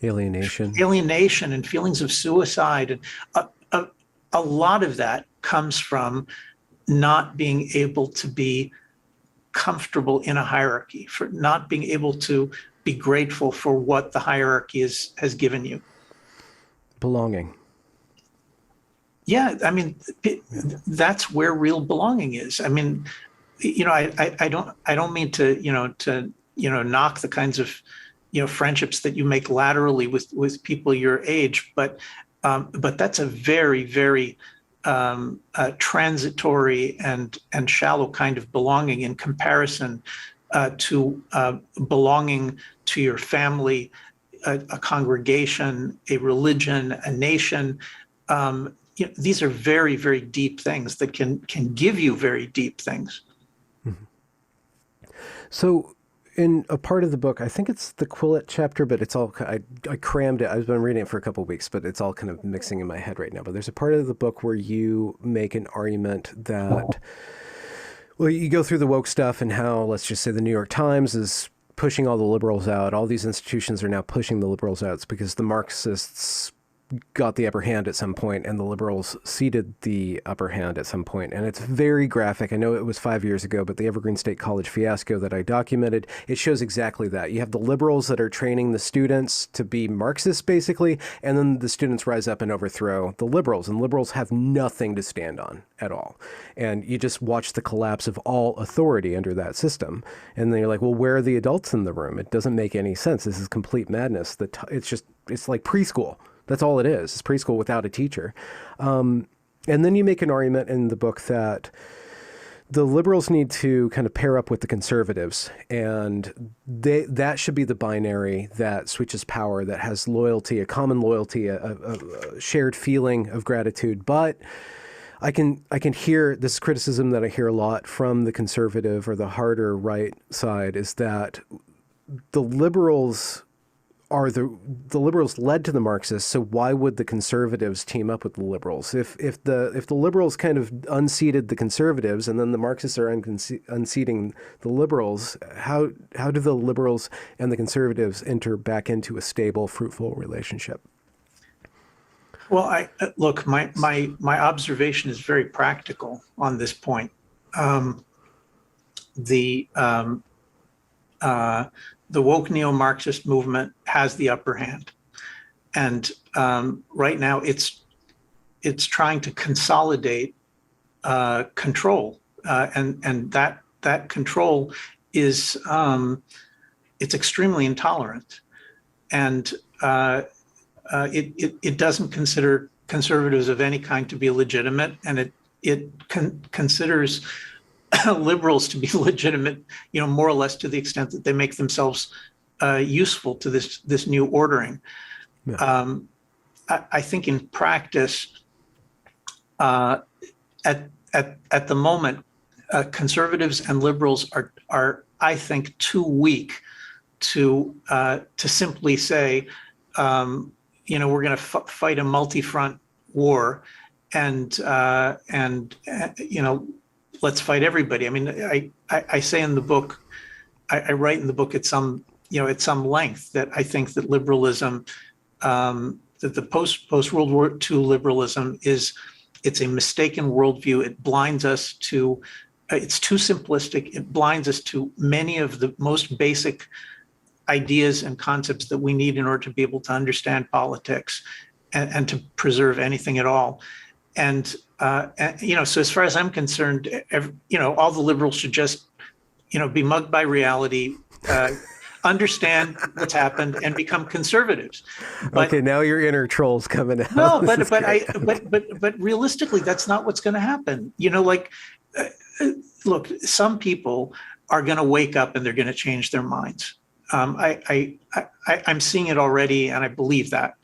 alienation and feelings of suicide, and a lot of that comes from not being able to be comfortable in a hierarchy, for not being able to be grateful for what the hierarchy has given you. Belonging. Yeah, I mean, that's where real belonging is. I mean, I don't mean to knock the kinds of friendships that you make laterally with people your age, but that's a very, very transitory and shallow kind of belonging in comparison to belonging to your family, a congregation, a religion, a nation. These are very, very deep things that can give you very deep things. So in a part of the book, I think it's the Quillette chapter, but it's all, I crammed it. I've been reading it for a couple of weeks, but it's all kind of mixing in my head right now. But there's a part of the book where you make an argument that, well, you go through the woke stuff and how, let's just say, the New York Times is pushing all the liberals out. All these institutions are now pushing the liberals out. It's because the Marxists got the upper hand at some point, and the liberals ceded the upper hand at some point. And it's very graphic. I know it was 5 years ago, but the Evergreen State College fiasco that I documented, it shows exactly that. You have the liberals that are training the students to be Marxists, basically, and then the students rise up and overthrow the liberals, and liberals have nothing to stand on at all. And you just watch the collapse of all authority under that system. And then you're like, well, where are the adults in the room? It doesn't make any sense. This is complete madness. It's like preschool. That's all it is. It's preschool without a teacher. And then you make an argument in the book that the liberals need to kind of pair up with the conservatives, and that should be the binary that switches power, that has loyalty, a common loyalty, a shared feeling of gratitude. But I can hear this criticism that I hear a lot from the conservative or the harder right side, is that the liberals the liberals led to the Marxists, so why would the conservatives team up with the liberals? If the liberals kind of unseated the conservatives, and then the Marxists are unseating the liberals, how do the liberals and the conservatives enter back into a stable, fruitful relationship? Well, look, my observation is very practical on this point. The woke neo-Marxist movement has the upper hand, and right now it's trying to consolidate control, and that control is it's extremely intolerant, and it doesn't consider conservatives of any kind to be legitimate, and it considers liberals to be legitimate, more or less to the extent that they make themselves useful to this new ordering. Yeah. I think in practice, at the moment, conservatives and liberals are I think too weak to simply say, we're going to fight a multi-front war, and let's fight everybody. I mean, I say in the book, I write in the book at some length that I think that liberalism, that the post World War II liberalism it's a mistaken worldview. It blinds us to, it's too simplistic. It blinds us to many of the most basic ideas and concepts that we need in order to be able to understand politics and to preserve anything at all. And so as far as I'm concerned, all the liberals should just, be mugged by reality, understand what's happened, and become conservatives. But, okay, now your inner troll's coming out. No, but realistically, that's not what's going to happen. Look, some people are going to wake up and they're going to change their minds. I'm seeing it already, and I believe that.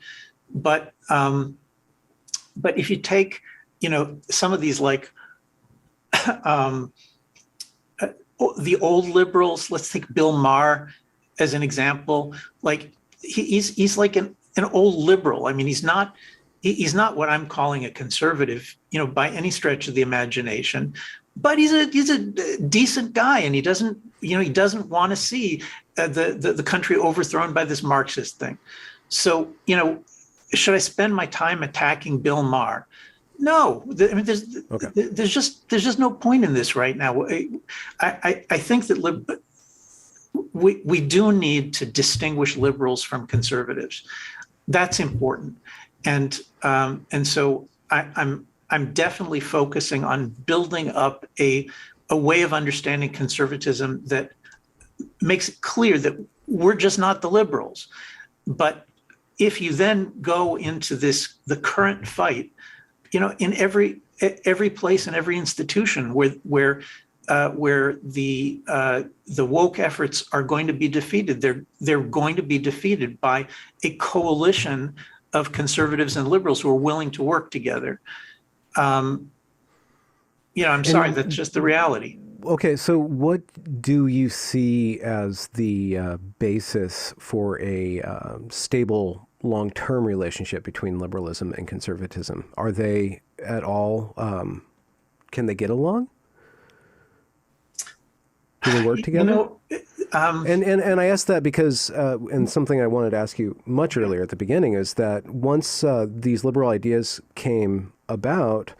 But if you take, some of these the old liberals, let's take Bill Maher as an example. Like he's like an old liberal. I mean, he's not what I'm calling a conservative, by any stretch of the imagination. But he's a decent guy, and he doesn't want to see the country overthrown by this Marxist thing. So, should I spend my time attacking Bill Maher? No, I mean, there's just no point in this right now. I think that we do need to distinguish liberals from conservatives. That's important, and so I'm definitely focusing on building up a way of understanding conservatism that makes it clear that we're just not the liberals. But if you then go into the current fight, in every place and every institution where the woke efforts are going to be defeated, they're going to be defeated by a coalition of conservatives and liberals who are willing to work together. I'm sorry, that's just the reality. Okay, so what do you see as the basis for a stable long-term relationship between liberalism and conservatism? Are they at all, can they get along? Do they work together? And I asked that because, and something I wanted to ask you much earlier at the beginning is that once these liberal ideas came about,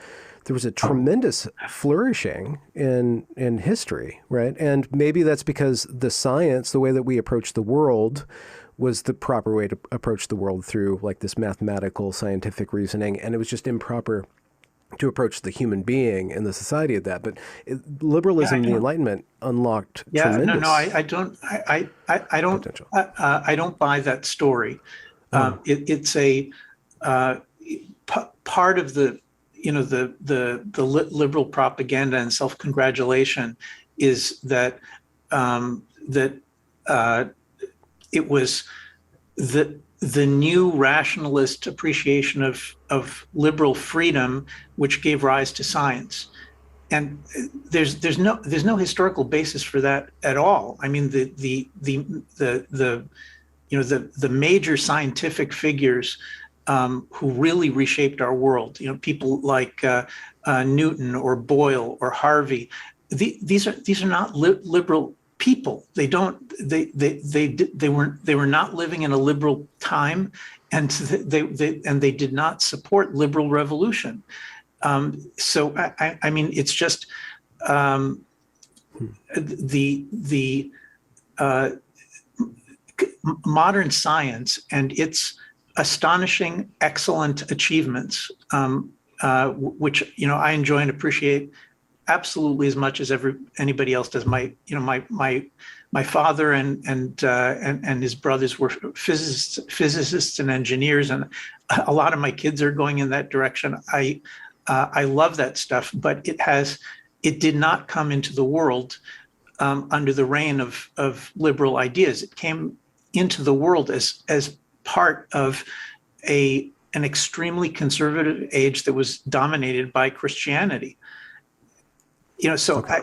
there was a tremendous flourishing in history, right? And maybe that's because the science, the way that we approach the world, was the proper way to approach the world through like this mathematical, scientific reasoning, and it was just improper to approach the human being and the society of that. But liberalism, the Enlightenment, unlocked tremendous I don't, potential. I don't buy that story. It's a part of the, the liberal propaganda and self-congratulation is that it was the new rationalist appreciation of liberal freedom which gave rise to science. And there's no historical basis for that at all. I mean, the major scientific figures who really reshaped our world, people like Newton or Boyle or Harvey, these are not liberal people. They were not living in a liberal time, and they did not support liberal revolution. So I mean, it's just the modern science and its astonishing, excellent achievements, which I enjoy and appreciate absolutely as much as anybody else does. My father and his brothers were physicists and engineers, and a lot of my kids are going in that direction. I love that stuff, but it did not come into the world under the reign of liberal ideas. It came into the world as part of an extremely conservative age that was dominated by Christianity. So Okay.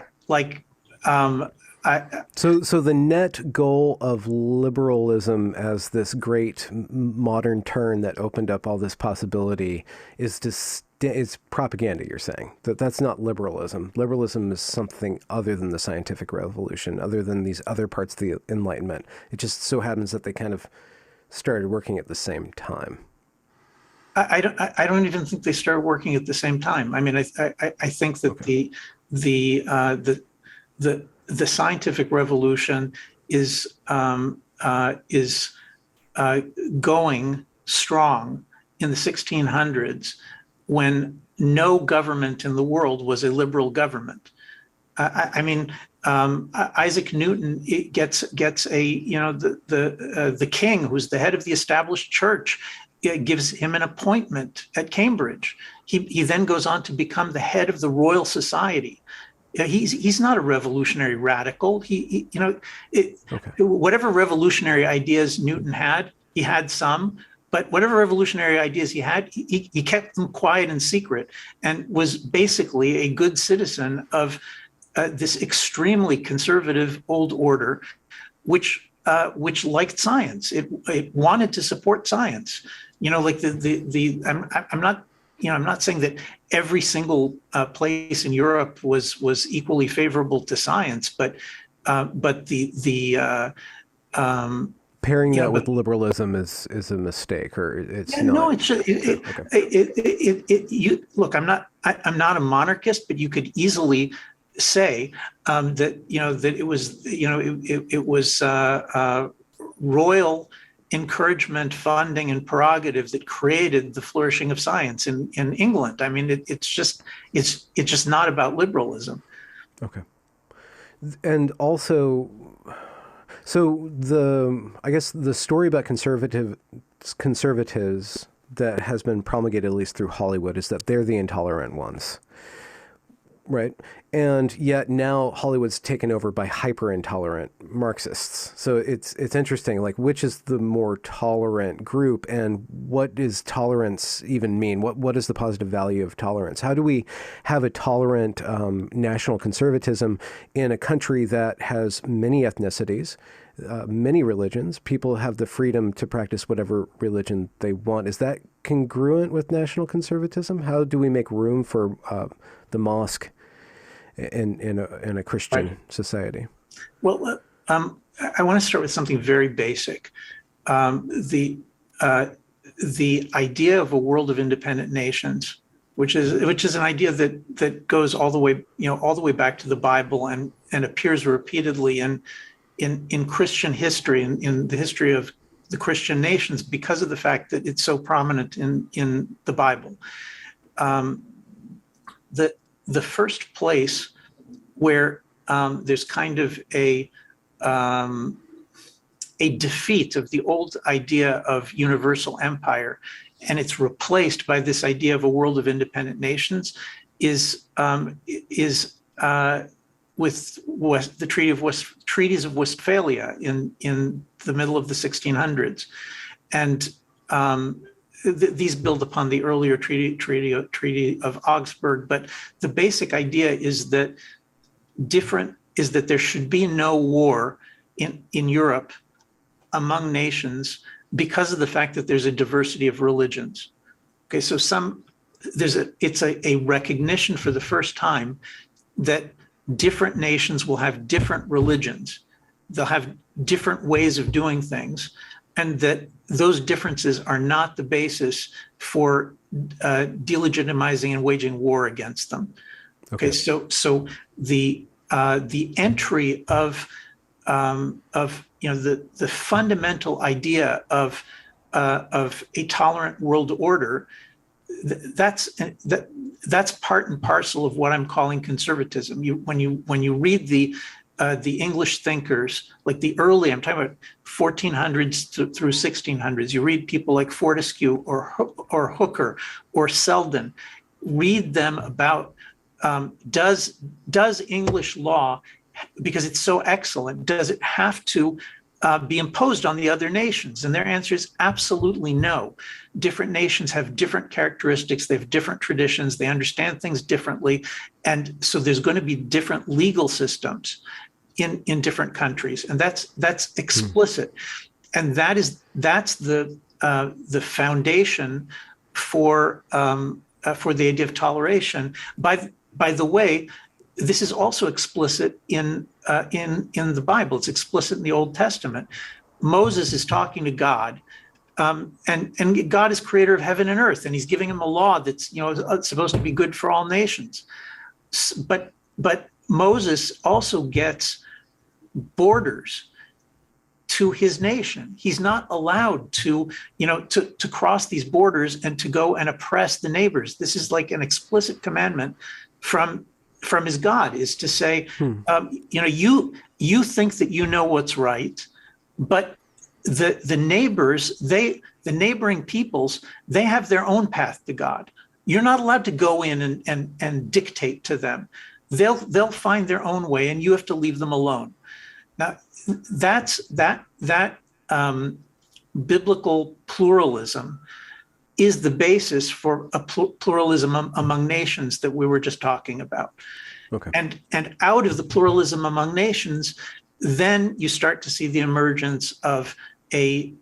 So the net goal of liberalism as this great modern turn that opened up all this possibility is is propaganda. You're saying that's not liberalism. Liberalism is something other than the scientific revolution, other than these other parts of the Enlightenment. It just so happens that they kind of started working at the same time. I don't even think they started working at the same time. I mean, I think that Okay. the scientific revolution is going strong in the 1600s when no government in the world was a liberal government. I mean, Isaac Newton gets the king, who's the head of the established church, gives him an appointment at Cambridge. He then goes on to become the head of the Royal Society. He's not a revolutionary radical. Whatever revolutionary ideas Newton had, he had some. But whatever revolutionary ideas he had, he kept them quiet and secret, and was basically a good citizen of this extremely conservative old order, which liked science. It wanted to support science. Like I'm not saying that every single place in Europe was equally favorable to science, but Pairing that with liberalism is a mistake, or it's not. No, look. I'm not a monarchist, but you could easily say that it was royal encouragement, funding, and prerogative that created the flourishing of science in England. I mean, it's just not about liberalism. Okay. And also, so I guess the story about conservatives that has been promulgated, at least through Hollywood, is that they're the intolerant ones. Right. And yet now Hollywood's taken over by hyper intolerant Marxists. So it's interesting, like, which is the more tolerant group, and what does tolerance even mean? What is the positive value of tolerance? How do we have a tolerant national conservatism in a country that has many ethnicities, many religions? People have the freedom to practice whatever religion they want. Is that congruent with national conservatism? How do we make room for the mosque in a Christian society? Well, I want to start with something very basic. Um, the the idea of a world of independent nations, which is an idea that goes all the way, all the way back to the Bible, and appears repeatedly in Christian history, in the history of the Christian nations, because of the fact that it's so prominent in the Bible. Um, the first place where there's kind of a defeat of the old idea of universal empire, and it's replaced by this idea of a world of independent nations, is with the treaties of Westphalia in the middle of the 1600s, and these build upon the earlier treaty of Augsburg. But the basic idea is that there should be no war in Europe among nations, because of the fact that there's a diversity of religions. Okay, so it's a recognition for the first time that different nations will have different religions. They'll have different ways of doing things, and that those differences are not the basis for delegitimizing and waging war against them. Okay, so the entry of the fundamental idea of a tolerant world order, that's part and parcel of what I'm calling conservatism. When you read the English thinkers, like I'm talking about 1400s through 1600s, you read people like Fortescue or Hooker or Selden. Read them about does English law, because it's so excellent, does it have to be imposed on the other nations? And their answer is absolutely no. Different nations have different characteristics, they have different traditions, they understand things differently, and so there's going to be different legal systems in different countries, and that's explicit. And that's the foundation for the idea of toleration. By the way, this is also explicit in the Bible. It's explicit in the Old Testament. Moses is talking to God, and God is creator of heaven and earth, and he's giving him a law that's supposed to be good for all nations. But Moses also gets borders to his nation. He's not allowed to cross these borders and to go and oppress the neighbors. This is like an explicit commandment from his God, is to say, you think that you know what's right, but the neighbors, the neighboring peoples, they have their own path to God. You're not allowed to go in and dictate to them. They'll find their own way, and you have to leave them alone. Now, that biblical pluralism is the basis for a pluralism among nations that we were just talking about. Okay. And out of the pluralism among nations, then you start to see the emergence of the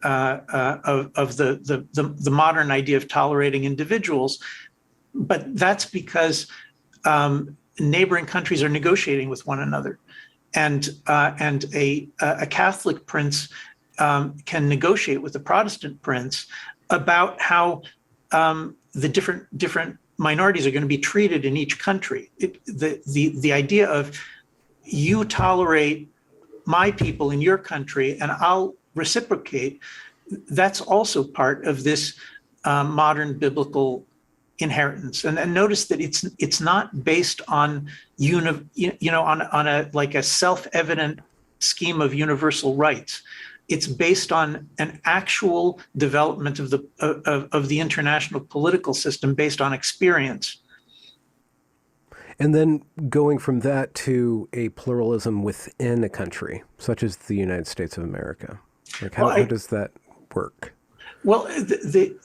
modern idea of tolerating individuals. But that's because neighboring countries are negotiating with one another, and a Catholic prince can negotiate with a Protestant prince about how the different minorities are going to be treated in each country. The idea of you tolerate my people in your country and I'll reciprocate, that's also part of this modern biblical inheritance. And notice that it's not based on on a self-evident scheme of universal rights. It's based on an actual development of the international political system based on experience. And then going from that to a pluralism within a country, such as the United States of America. Like how does that work? Well, the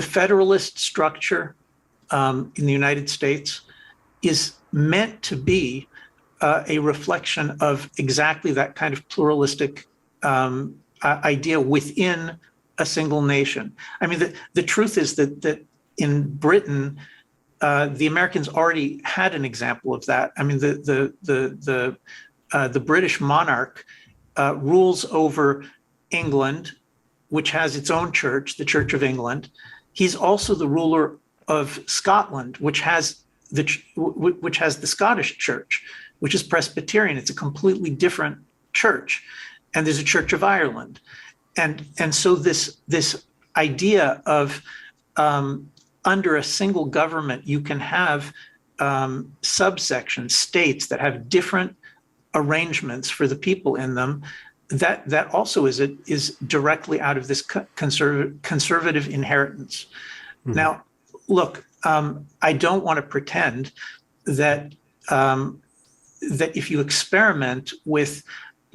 federalist structure in the United States is meant to be a reflection of exactly that kind of pluralistic idea within a single nation. I mean, the truth is that in Britain, the Americans already had an example of that. I mean, the British monarch rules over England, which has its own church, the Church of England. He's also the ruler of Scotland, which has the Scottish Church, which is Presbyterian. It's a completely different church, and there's a Church of Ireland, and so this idea of under a single government you can have subsections, states that have different arrangements for the people in them. That also is directly out of this conservative inheritance. Mm-hmm. Now, look, I don't want to pretend that that if you experiment with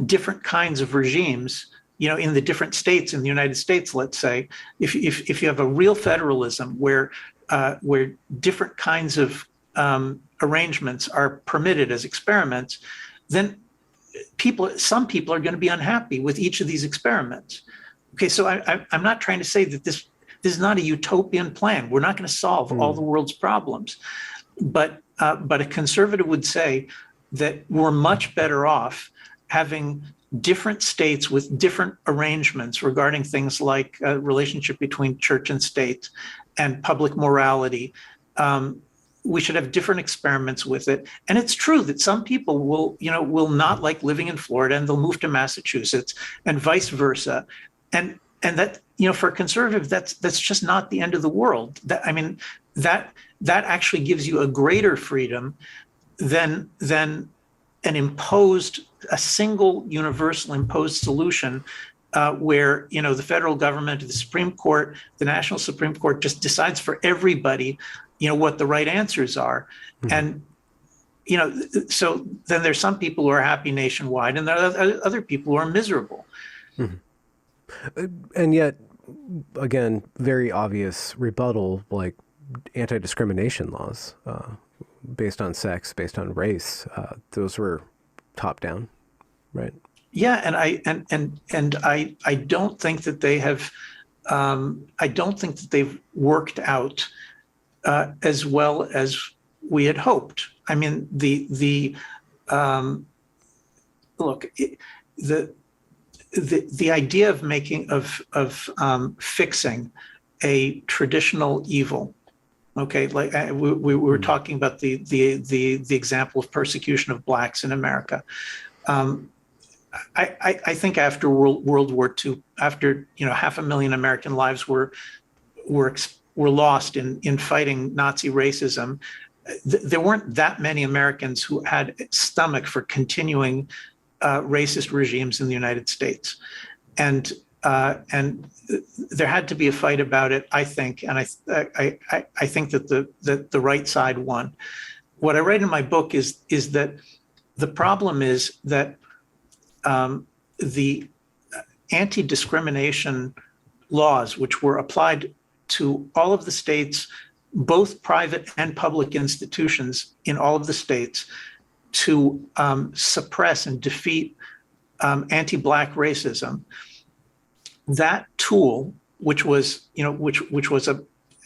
different kinds of regimes, in the different states in the United States, let's say, if you have a real federalism where different kinds of arrangements are permitted as experiments, then some people are going to be unhappy with each of these experiments. Okay, so I'm not trying to say that this is not a utopian plan. We're not going to solve all the world's problems, but a conservative would say that we're much better off having different states with different arrangements regarding things like relationship between church and state and public morality. We should have different experiments with it. And it's true that some people will not like living in Florida and they'll move to Massachusetts and vice versa. And that, for a conservative, that's just not the end of the world. That actually gives you a greater freedom than a single universal imposed solution where the federal government, the Supreme Court, the National Supreme Court just decides for everybody what the right answers are. Mm-hmm. And so then there's some people who are happy nationwide and there are other people who are miserable. Mm-hmm. And yet, again, very obvious rebuttal, like anti-discrimination laws based on sex, based on race, those were top down, right? Yeah, and I don't think that they have. I don't think that they've worked out as well as we had hoped. I mean, the idea of making fixing a traditional evil. Okay, like we were talking about the example of persecution of blacks in America. I think after World War II, after 500,000 American lives were lost in fighting Nazi racism, there weren't that many Americans who had stomach for continuing racist regimes in the United States, and there had to be a fight about it, I think, and I think that the right side won. What I write in my book is that the problem is that the anti-discrimination laws, which were applied to all of the states, both private and public institutions in all of the states, to suppress and defeat anti-Black racism. That tool, which was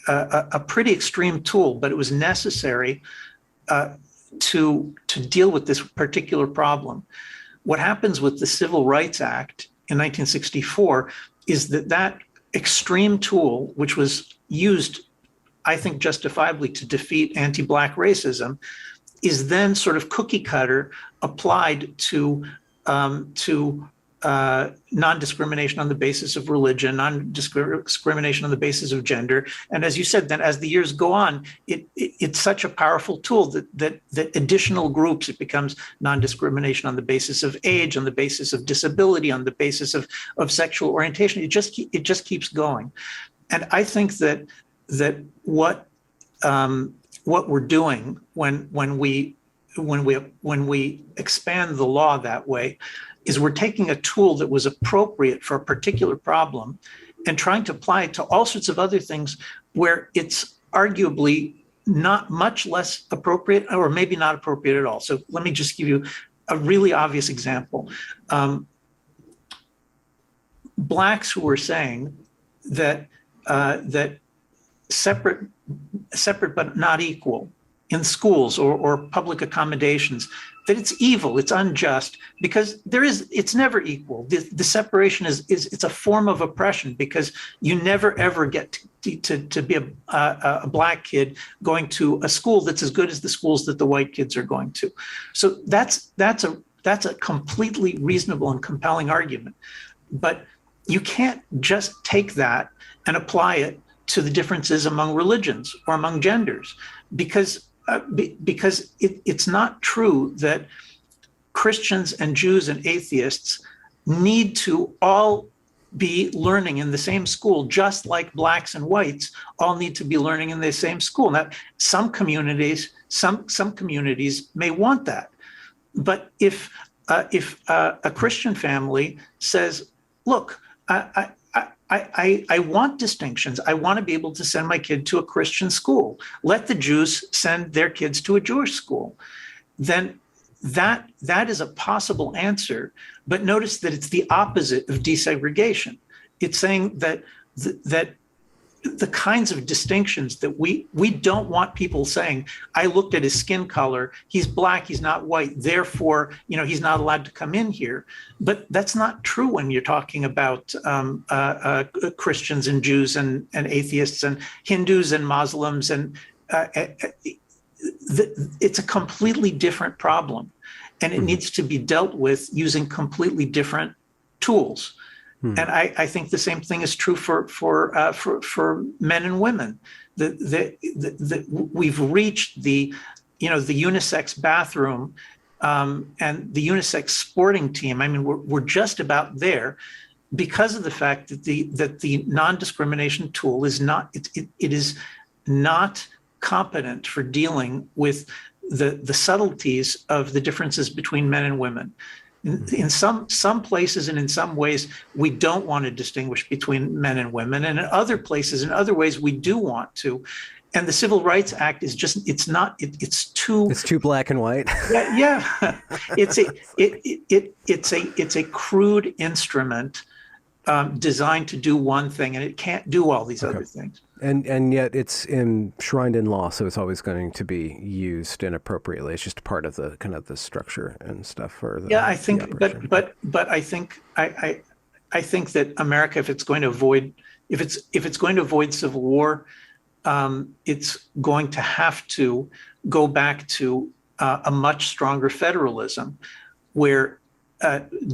a pretty extreme tool, but it was necessary to deal with this particular problem. What happens with the Civil Rights Act in 1964 is that extreme tool, which was used, I think, justifiably to defeat anti-Black racism, is then sort of cookie cutter applied to non-discrimination on the basis of religion, non-discrimination on the basis of gender. And as you said, then as the years go on, it's such a powerful tool that additional groups, it becomes non-discrimination on the basis of age, on the basis of disability, on the basis of sexual orientation. It just keeps going. And I think that what we're doing when we expand the law that way is we're taking a tool that was appropriate for a particular problem and trying to apply it to all sorts of other things where it's arguably not much less appropriate or maybe not appropriate at all. So let me just give you a really obvious example. Blacks who were saying that separate, separate but not equal in schools or public accommodations, that it's evil, it's unjust, because it's never equal. The separation it's a form of oppression, because you never ever get to be a black kid going to a school that's as good as the schools that the white kids are going to. So that's a completely reasonable and compelling argument. But you can't just take that and apply it to the differences among religions or among genders, because it's not true that Christians and Jews and atheists need to all be learning in the same school, just like blacks and whites all need to be learning in the same school. Now, some communities may want that, but if a Christian family says, "Look, I want distinctions. I want to be able to send my kid to a Christian school. Let the Jews send their kids to a Jewish school," then that is a possible answer. But notice that it's the opposite of desegregation. It's saying that the kinds of distinctions that we don't want people saying, "I looked at his skin color, he's black, he's not white, therefore, he's not allowed to come in here." But that's not true when you're talking about Christians and Jews and atheists and Hindus and Muslims, and it's a completely different problem, and it needs to be dealt with using completely different tools. And I think the same thing is true for men and women. We've reached the unisex bathroom and the unisex sporting team. I mean, we're just about there, because of the fact that the non-discrimination tool is not it is not competent for dealing with the subtleties of the differences between men and women. In some places and in some ways, we don't want to distinguish between men and women, and in other places, in other ways, we do want to. And the Civil Rights Act is just, it's too black and white. Yeah. It's a crude instrument designed to do one thing, and it can't do all these other things. And yet it's enshrined in law, so it's always going to be used inappropriately. It's just part of the kind of the structure and stuff for the I think, but I think I think that America, if it's going to avoid civil war, it's going to have to go back to a much stronger federalism, where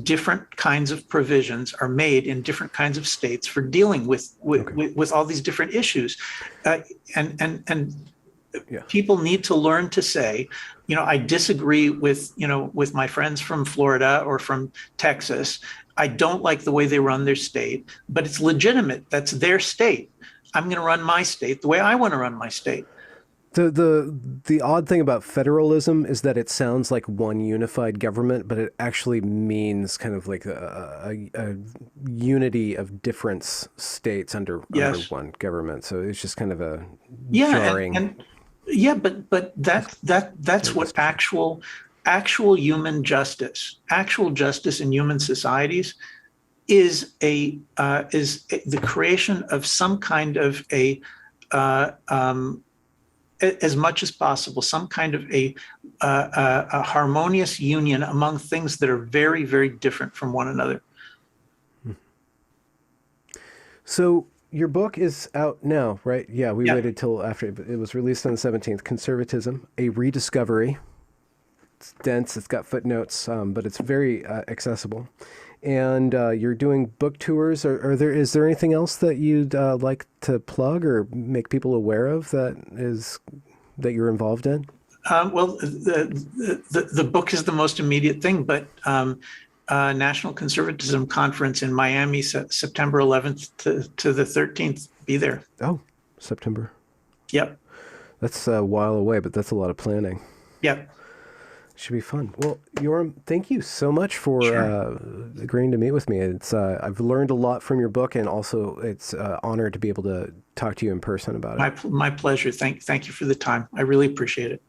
different kinds of provisions are made in different kinds of states for dealing with all these different issues, and people need to learn to say, I disagree with my friends from Florida or from Texas. I don't like the way they run their state, but it's legitimate. That's their state. I'm going to run my state the way I want to run my state. The odd thing about federalism is that it sounds like one unified government, but it actually means kind of like a unity of different states under one government. So it's just kind of a jarring. But that's what actual human justice, actual justice in human societies is the creation of some kind of as much as possible, some kind of a harmonious union among things that are very, very different from one another. So your book is out now, right? Yeah, we waited till after it was released on the 17th. Conservatism, a Rediscovery. It's dense, it's got footnotes, but it's very accessible. And you're doing book tours. Is there anything else that you'd like to plug or make people aware of that you're involved in? Well, the book is the most immediate thing, but National Conservatism Conference in Miami, September 11th to the 13th. Be there. Oh, September. Yep. That's a while away, but that's a lot of planning. Yep. Should be fun. Well, Yoram, thank you so much for agreeing to meet with me. It's I've learned a lot from your book, and also it's honored to be able to talk to you in person about it. My pleasure. Thank you for the time. I really appreciate it.